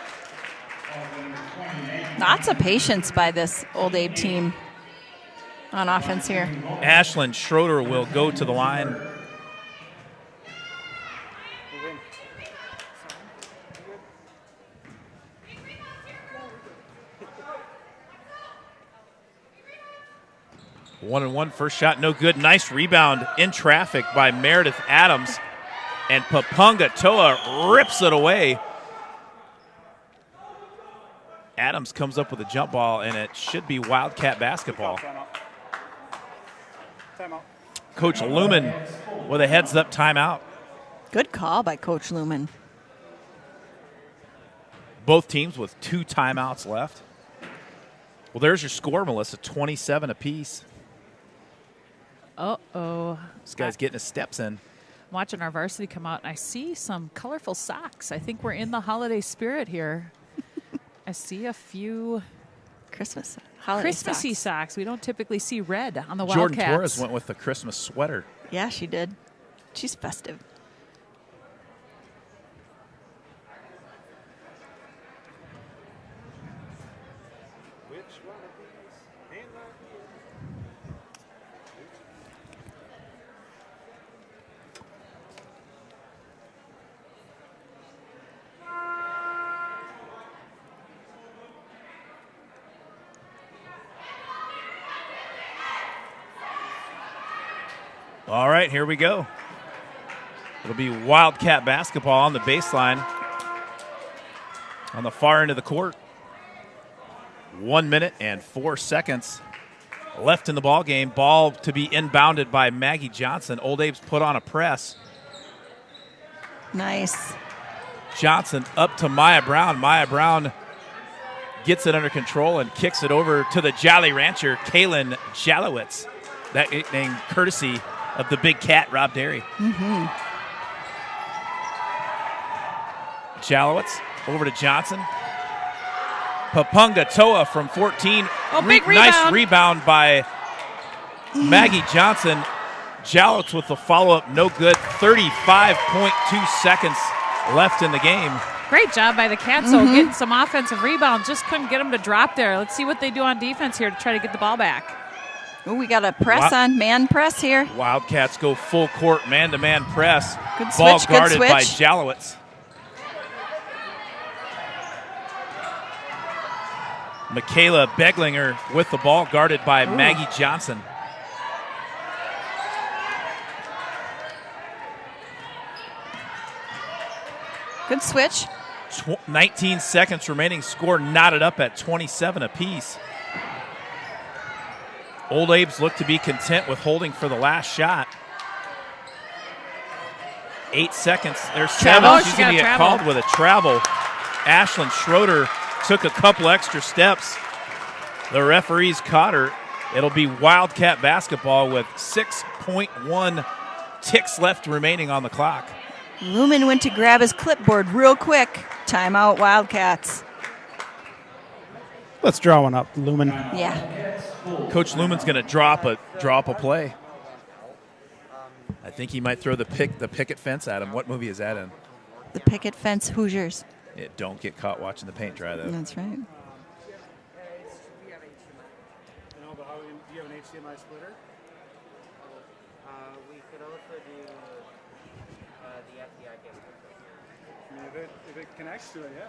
Lots of patience by this Old Abe team on offense here. Ashlyn Schroeder will go to the line. One and one, first shot, no good. Nice rebound in traffic by Meredith Adams. And Papunga Toa rips it away. Adams comes up with a jump ball, and it should be Wildcat basketball. Timeout. Coach Lumen with a heads-up timeout. Good call by Coach Lumen. Both teams with 2 timeouts left. Well, there's your score, Melissa, 27 apiece. Uh-oh. This guy's getting his steps in. I'm watching our varsity come out, and I see some colorful socks. I think we're in the holiday spirit here. I see a few Christmas. Holiday Christmassy socks. We don't typically see red on the Jordan Wildcats. Torres went with the Christmas sweater. Yeah, she did. She's festive. All right, here we go. It'll be Wildcat basketball on the baseline on the far end of the court. 1 minute and 4 seconds left in the ball game. Ball to be inbounded by Maggie Johnson. Old Abe's put on a press. Nice. Johnson up to Maya Brown. Maya Brown gets it under control and kicks it over to the Jolly Rancher, Kaylin Jalowitz. That nickname courtesy of the big cat, Rob Derry. Jalowitz over to Johnson. Papunga Toa from 14. Oh, big Nice rebound. rebound by Maggie Johnson. Jalowitz with the follow-up, no good. 35.2 seconds left in the game. Great job by the Cats, though, getting some offensive rebounds. Just couldn't get them to drop there. Let's see what they do on defense here to try to get the ball back. Ooh, we got a press on man press here. Wildcats go full court, man-to-man press. Good Ball switch, good guarded by switch. Jalowitz. Michaela Beglinger with the ball, guarded by Maggie Johnson. Good switch. 19 seconds remaining. Score knotted up at 27 apiece. Old Abe's look to be content with holding for the last shot. 8 seconds. There's 7. Travel. She's She's going to gotta get travel. called with a travel. Ashlyn Schroeder took a couple extra steps. The referees caught her. It'll be Wildcat basketball with 6.1 ticks left remaining on the clock. Lumen went to grab his clipboard real quick. Timeout, Wildcats. Let's draw one up, Lumen. Yeah. Coach Lumen's going to drop a play. I think he might throw the picket fence at him. What movie is that in? The picket fence Hoosiers. Don't get caught watching the paint dry, though. That's right. Do you have an HDMI splitter? We could also do the FDI cable. I mean, if it connects to it, yeah.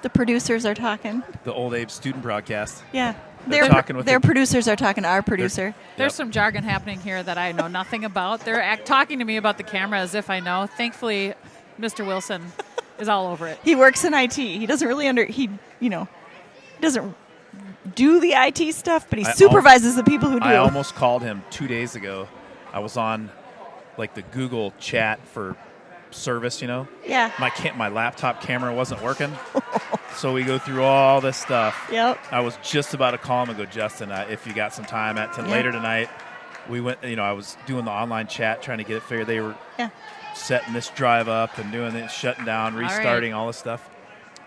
The producers are talking. The Old Abe student broadcast. Yeah. They're talking with their the- producers are talking to our producer. There's Yep. some jargon happening here that I know nothing about. They're talking to me about the camera as if I know. Thankfully, Mr. Wilson is all over it. He works in IT. He doesn't really doesn't do the IT stuff, but he supervises the people who do. I almost called him 2 days ago. I was on like the Google chat for service, Yeah. My laptop camera wasn't working. So we go through all this stuff. Yep. I was just about to call him and go, Justin, if you got some time later tonight, we went, I was doing the online chat trying to get it figured. They were setting this drive up and doing it, shutting down, restarting, all this stuff.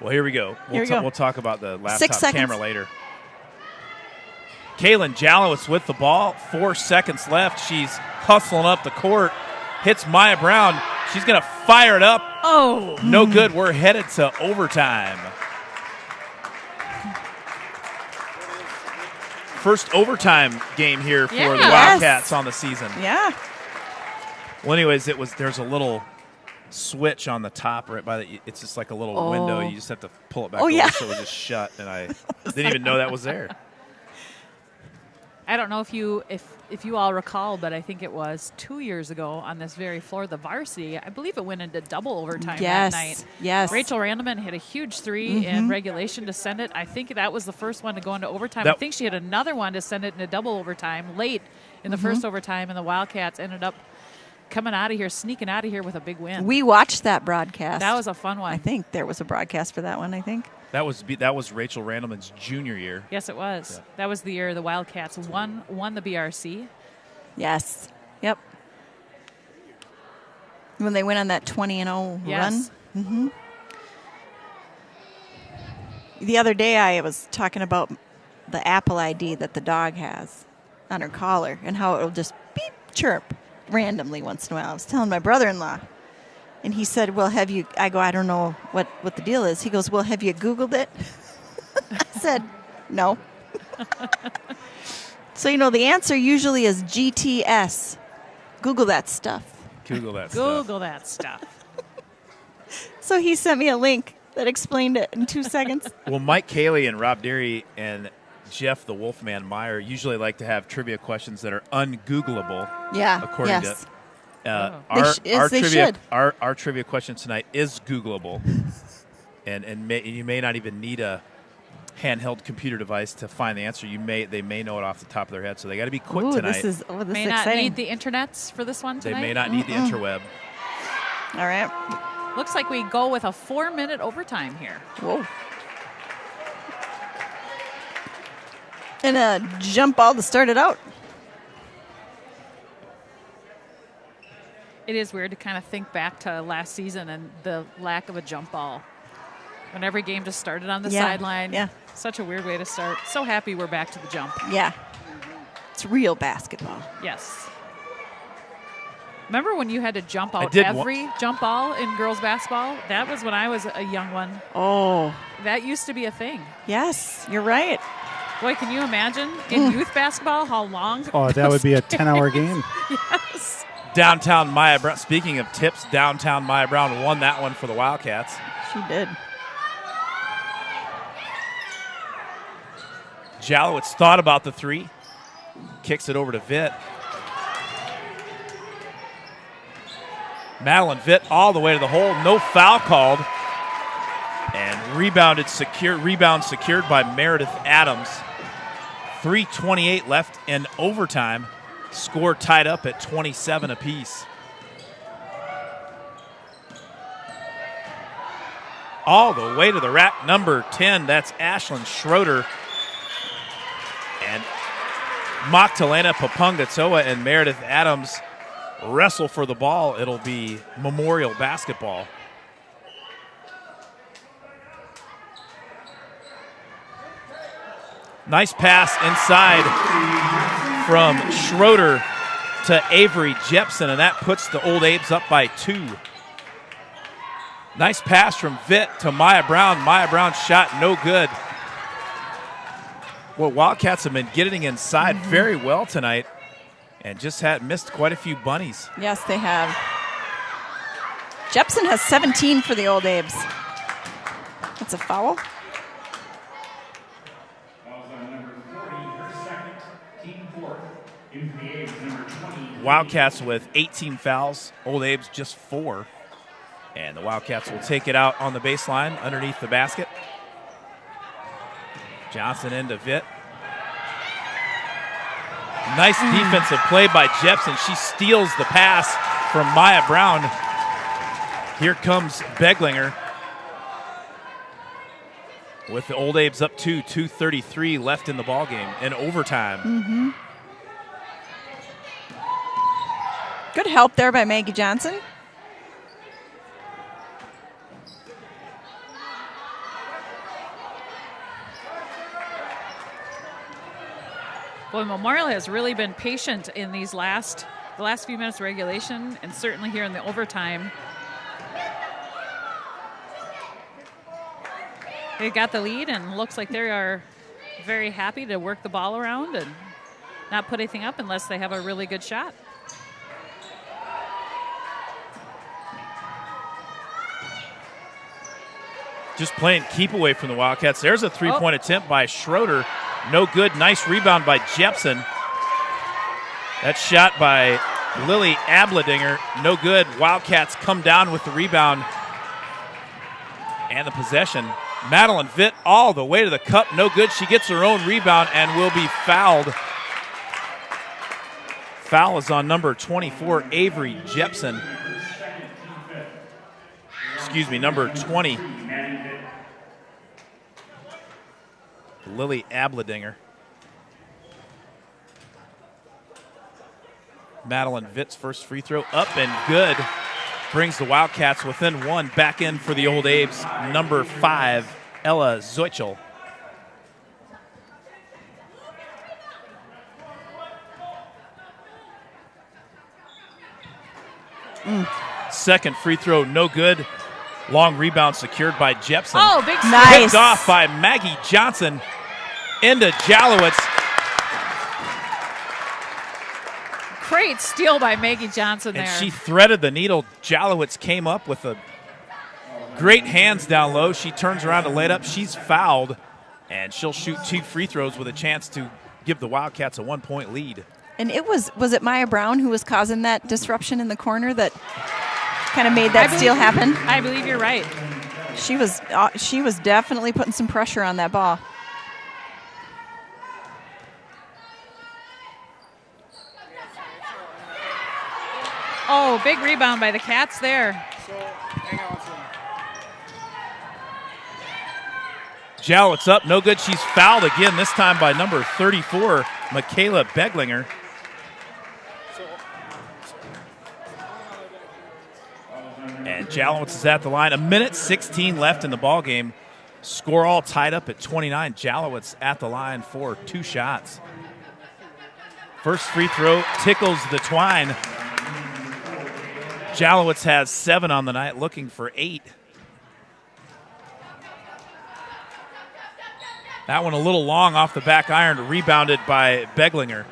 Well, here we go. We'll talk about the 6 laptop seconds. camera later. Kaylin Jalowitz with the ball. 4 seconds left. She's hustling up the court. Hits Maya Brown. She's going to fire it up. Oh. No good. We're headed to overtime. First overtime game here for the Yes. Wildcats on the season. Yeah. Well, anyways, there's a little switch on the top right by it's just like a little window. You just have to pull it back over so it was just shut, and I didn't even know that was there. I don't know if you all recall, but I think it was 2 years ago on this very floor, the varsity, I believe it went into double overtime that night. Yes. Rachel Randeman hit a huge three in regulation to send it. I think that was the first one to go into overtime. I think she had another one to send it into double overtime late in the first overtime, and the Wildcats ended up sneaking out of here with a big win. We watched that broadcast. That was a fun one. I think there was a broadcast for that one, I think. That was Rachel Randelman's junior year. Yes, it was. Yeah. That was the year the Wildcats won the BRC. Yes. Yep. When they went on that 20-0 Yes. run. The other day I was talking about the Apple ID that the dog has on her collar and how it'll just beep, chirp randomly once in a while. I was telling my brother-in-law, and he said, well, have you, I go, I don't know what the deal is. He goes, well, have you Googled it? I said, no. So, the answer usually is GTS. Google that stuff. Google that stuff. Google that stuff. So he sent me a link that explained it in 2 seconds. Well, Mike Cayley and Rob Deary and Jeff the Wolfman Meyer usually like to have trivia questions that are ungoogleable. Yeah. According yes. to They should. our trivia question tonight is googleable, and you may not even need a handheld computer device to find the answer. They may know it off the top of their head, so they got to be quick Ooh, tonight. this is May not exciting. need the internets for this one They tonight. may not need the interweb. All right. Looks like we go with a 4-minute overtime here. Whoa. And a jump ball to start it out. It is weird to kind of think back to last season and the lack of a jump ball. When every game just started on the Yeah, sideline. yeah. Such a weird way to start. So happy we're back to the jump. Yeah. It's real basketball. Yes. Remember when you had to jump out did every jump ball in girls basketball? That was when I was a young one. Oh, That used to be a thing. yes, you're right. Boy, can you imagine in youth basketball how long? Oh, that would be a 10-hour game. Yes. Downtown Maya Brown. Speaking of tips, downtown Maya Brown won that one for the Wildcats. She did. Jalowitz thought about the three, kicks it over to Vitt. Madeline Vitt all the way to the hole, no foul called, and rebound secured by Meredith Adams. 3:28 left in overtime. Score tied up at 27 apiece. All the way to the rack, number 10. That's Ashlyn Schroeder. And Magdalena Papungatoa and Meredith Adams wrestle for the ball. It'll be Memorial basketball. Nice pass inside from Schroeder to Avery Jepson, and that puts the Old Abes up by 2. Nice pass from Vitt to Maya Brown. Maya Brown's shot no good. Well, Wildcats have been getting inside very well tonight and just had missed quite a few bunnies. Yes, they have. Jepson has 17 for the Old Abes. That's a foul. Wildcats with 18 fouls. Old Abes just 4. And the Wildcats will take it out on the baseline underneath the basket. Johnson into Vitt. Nice defensive play by Jepson. She steals the pass from Maya Brown. Here comes Beglinger. With the Old Abes up 2:33 left in the ballgame in overtime. Good help there by Maggie Johnson. Boy, Memorial has really been patient in the last few minutes of regulation, and certainly here in the overtime. They got the lead, and looks like they are very happy to work the ball around and not put anything up unless they have a really good shot. Just playing keep away from the Wildcats. There's a three-point attempt by Schroeder. No good. Nice rebound by Jepson. That shot by Lily Abledinger. No good. Wildcats come down with the rebound and the possession. Madeline Vitt all the way to the cup. No good. She gets her own rebound and will be fouled. Foul is on number 24, Avery Jepson. Excuse me, number 20. Lily Abledinger. Madeline Vitt's first free throw up and good. Brings the Wildcats within 1. Back in for the Old Abes, number 5, Ella Zeuchel. Second free throw, no good. Long rebound secured by Jepson. Oh, big steal. Nice. Picked off by Maggie Johnson into Jalowitz. Great steal by Maggie Johnson there. And she threaded the needle. Jalowitz came up with a great hands down low. She turns around to lay it up. She's fouled. And she'll shoot 2 free throws with a chance to give the Wildcats a 1-point lead. And it was it Maya Brown who was causing that disruption in the corner that kind of made that steal happen? I believe you're right. She was definitely putting some pressure on that ball. Oh, big rebound by the Cats there. Jalowitz up, no good. She's fouled again, this time by number 34, Michaela Beglinger. And Jalowitz is at the line. 1:16 left in the ball game. Score all tied up at 29. Jalowitz at the line for 2 shots. First free throw tickles the twine. Jalowitz has 7 on the night, looking for 8. That one a little long off the back iron, rebounded by Beglinger.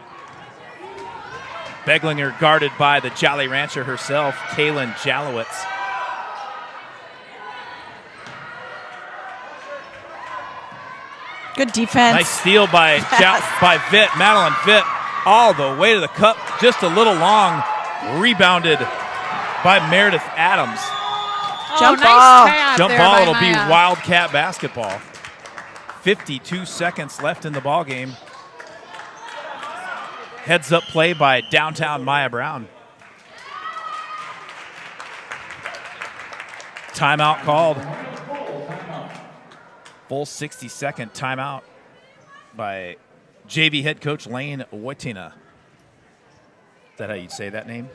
Beglinger guarded by the Jolly Rancher herself, Kaylin Jalowitz. Good defense. Nice steal by Vitt, Madeline Vitt, all the way to the cup, just a little long, rebounded by Meredith Adams. Jump nice ball. pad Jump there ball, by it'll be Maya. Wildcat basketball. 52 seconds left in the ball game. Heads up play by downtown Maya Brown. Timeout called. Full 60-second timeout by JV head coach Lane Wojtina. Is that how you'd say that name?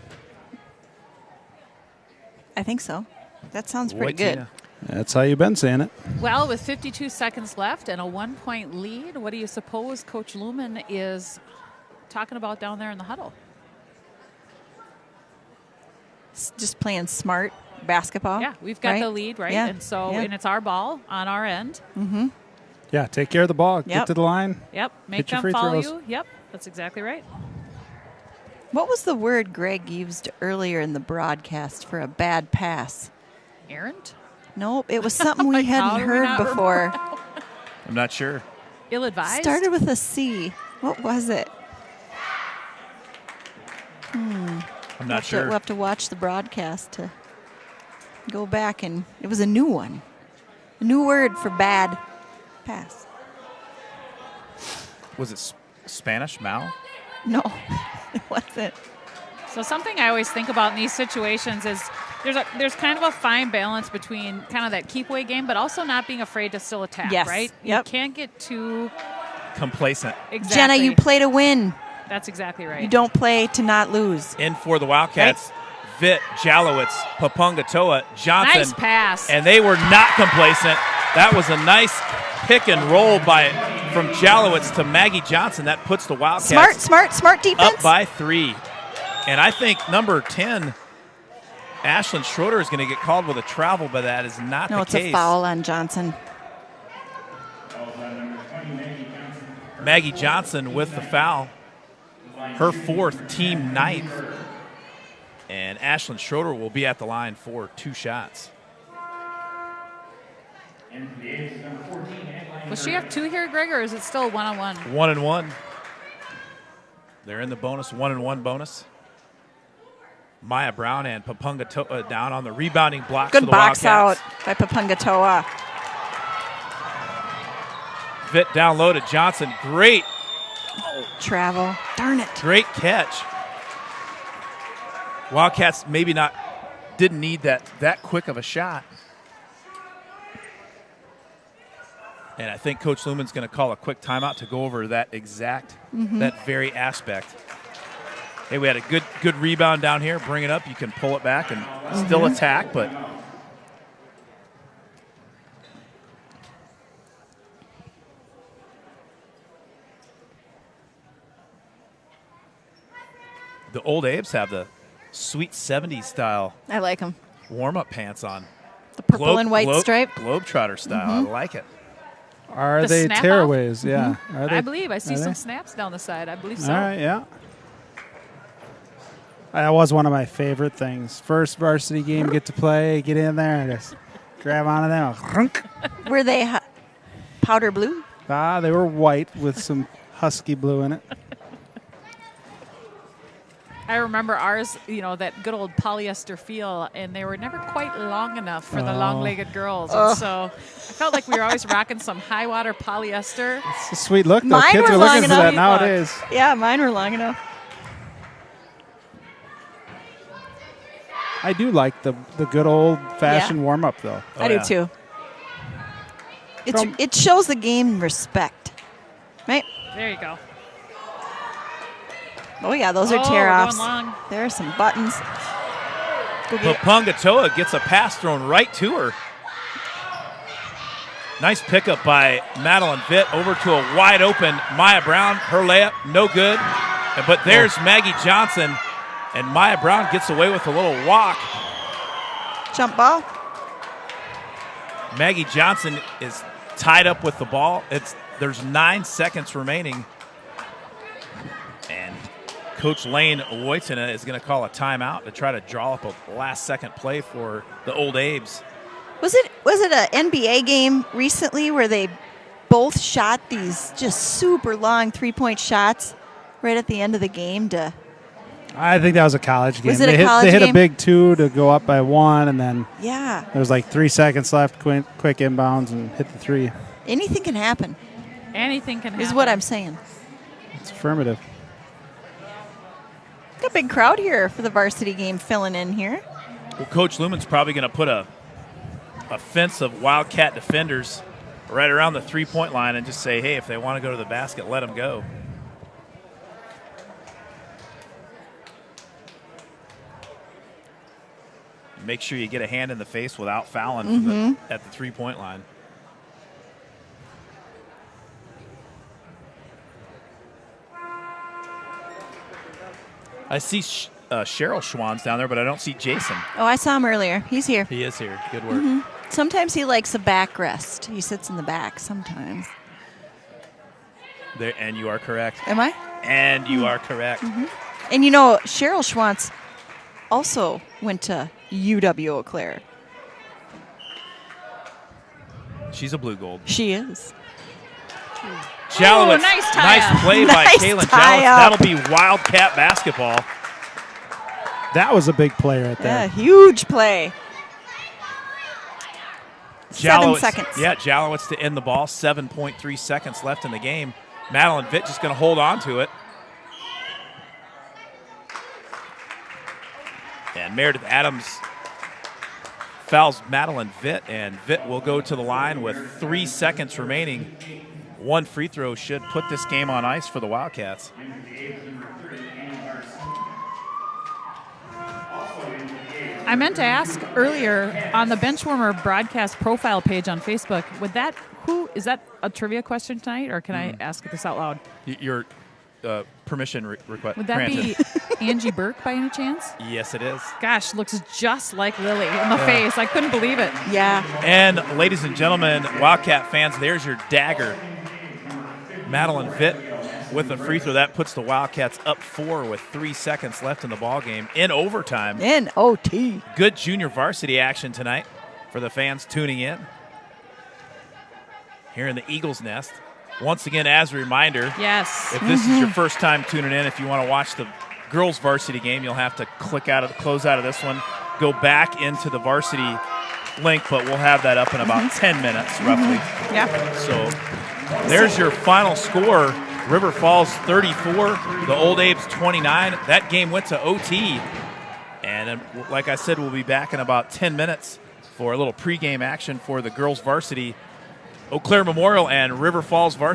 I think so. That sounds pretty good. Wojtina. That's how you've been saying it. Well, with 52 seconds left and a 1-point lead, what do you suppose Coach Lumen is talking about down there in the huddle? Just playing smart basketball. Yeah, we've got right? the lead, right? Yeah. And so, yeah. and it's our ball on our end. Yeah, take care of the ball. Yep. Get to the line. Yep, make Hit your them free follow throws. you. Yep, that's exactly right. What was the word Greg used earlier in the broadcast for a bad pass? Errant? Nope, it was something we Like, how hadn't do we heard not before. I'm not sure. Ill-advised? Started with a C. What was it? I'm not We'll sure. have to watch the broadcast to go back, and it was a new one. A new word for bad pass. Was it Spanish, Mao? No, it wasn't. So something I always think about in these situations is there's kind of a fine balance between kind of that keep away game, but also not being afraid to still attack, Yes. right? Yep. You can't get too Complacent. exactly. Jenna, you play to win. That's exactly right. You don't play to not lose. In for the Wildcats, Vitt, Jalowitz, Papungatoa, Johnson. Nice pass. And they were not complacent. That was a nice pick and roll from Jalowitz to Maggie Johnson. That puts the Wildcats Smart defense. up by 3. And I think number 10, Ashlyn Schroeder, is going to get called with a travel, but that is not No, the it's case. a foul on Johnson. Maggie Johnson with the foul. Her 4th, team 9th. And Ashlyn Schroeder will be at the line for 2 shots. Will she have 2 here, Greg, or is it still 1-on-1? 1-1. They're in the bonus, 1-1 bonus. Maya Brown and Papungatoa down on the rebounding blocks for Good the box out Wildcats. by Papungatoa. Vitt down low to Johnson. Great Travel. Darn it. Great catch. Wildcats maybe didn't need that quick of a shot. And I think Coach Lumen's going to call a quick timeout to go over that that very aspect. Hey, we had a good rebound down here. Bring it up. You can pull it back and still attack, but the old Abes have the sweet 70s style I like him. warm-up pants on. The purple and white stripe. Globetrotter style. I like it. Are The they snap tearaways? Yeah. Are they? I believe I see are some they? snaps down the side. I believe so. All right, yeah. That was one of my favorite things. First varsity game, get to play, get in there, and just grab onto them. Were they powder blue? They were white with some husky blue in it. I remember ours, that good old polyester feel, and they were never quite long enough for the long-legged girls. And so I felt like we were always rocking some high-water polyester. It's a sweet look, though. Mine Kids were are long looking for enough. that nowadays. Yeah, mine were long enough. I do like the good old-fashioned warm-up, though. I do yeah. too. It shows the game respect, right? There you go. Oh yeah, those are Oh, tear we're offs. going long. There are some buttons. Go get it. Pungatoa gets a pass thrown right to her. Nice pickup by Madeline Vitt over to a wide open Maya Brown. Her layup, no good. But there's Maggie Johnson, and Maya Brown gets away with a little walk. Jump ball. Maggie Johnson is tied up with the ball. There's 9 seconds remaining. And Coach Lane Wojcina is going to call a timeout to try to draw up a last-second play for the Old Abes. Was it an NBA game recently where they both shot these just super long 3-point shots right at the end of the game to I think that was a college game. Was it a college They hit game? a big 2 to go up by 1, and then yeah. there was like 3 seconds left, quick inbounds, and hit the 3. Anything can happen. Anything can happen. Is what I'm saying. It's affirmative. Got a big crowd here for the varsity game filling in here. Well, Coach Lumen's probably going to put a fence of Wildcat defenders right around the three-point line and just say, hey, if they want to go to the basket, let them go. Make sure you get a hand in the face without fouling at the three-point line. I see Cheryl Schwann's down there, but I don't see Jason. Oh, I saw him earlier. He's here. He is here. Good work. Sometimes he likes a backrest. He sits in the back sometimes. There, and you are correct. Am I? And you are correct. And you know, Cheryl Schwantz also went to UW Eau Claire. She's a blue gold. She is. Jalowitz, nice tie-up. play by Nice Kaylin tie-up. Jalowitz. That'll be Wildcat basketball. That was a big play right there. Yeah, huge play. 7 seconds. Yeah, Jalowitz to end the ball. 7.3 seconds left in the game. Madeline Vitt just going to hold on to it. And Meredith Adams fouls Madeline Vitt, and Vitt will go to the line with 3 seconds remaining. One free throw should put this game on ice for the Wildcats. I meant to ask earlier on the Benchwarmer broadcast profile page on Facebook, is that a trivia question tonight, or can I ask this out loud? Your permission request. Would that be Angie Burke by any chance? Yes, it is. Gosh, looks just like Lily in the face. I couldn't believe it. Yeah. And ladies and gentlemen, Wildcat fans, there's your dagger. Madeline Vitt with a free throw. That puts the Wildcats up 4 with 3 seconds left in the ballgame in overtime. In OT. Good junior varsity action tonight for the fans tuning in here in the Eagles Nest. Once again, as a reminder, Yes. if this is your first time tuning in, if you want to watch the girls varsity game, you'll have to close out of this one, go back into the varsity link, but we'll have that up in about 10 minutes roughly. Yeah. So there's your final score. River Falls 34, the Old Abes 29. That game went to OT. And like I said, we'll be back in about 10 minutes for a little pregame action for the girls varsity, Eau Claire Memorial and River Falls varsity.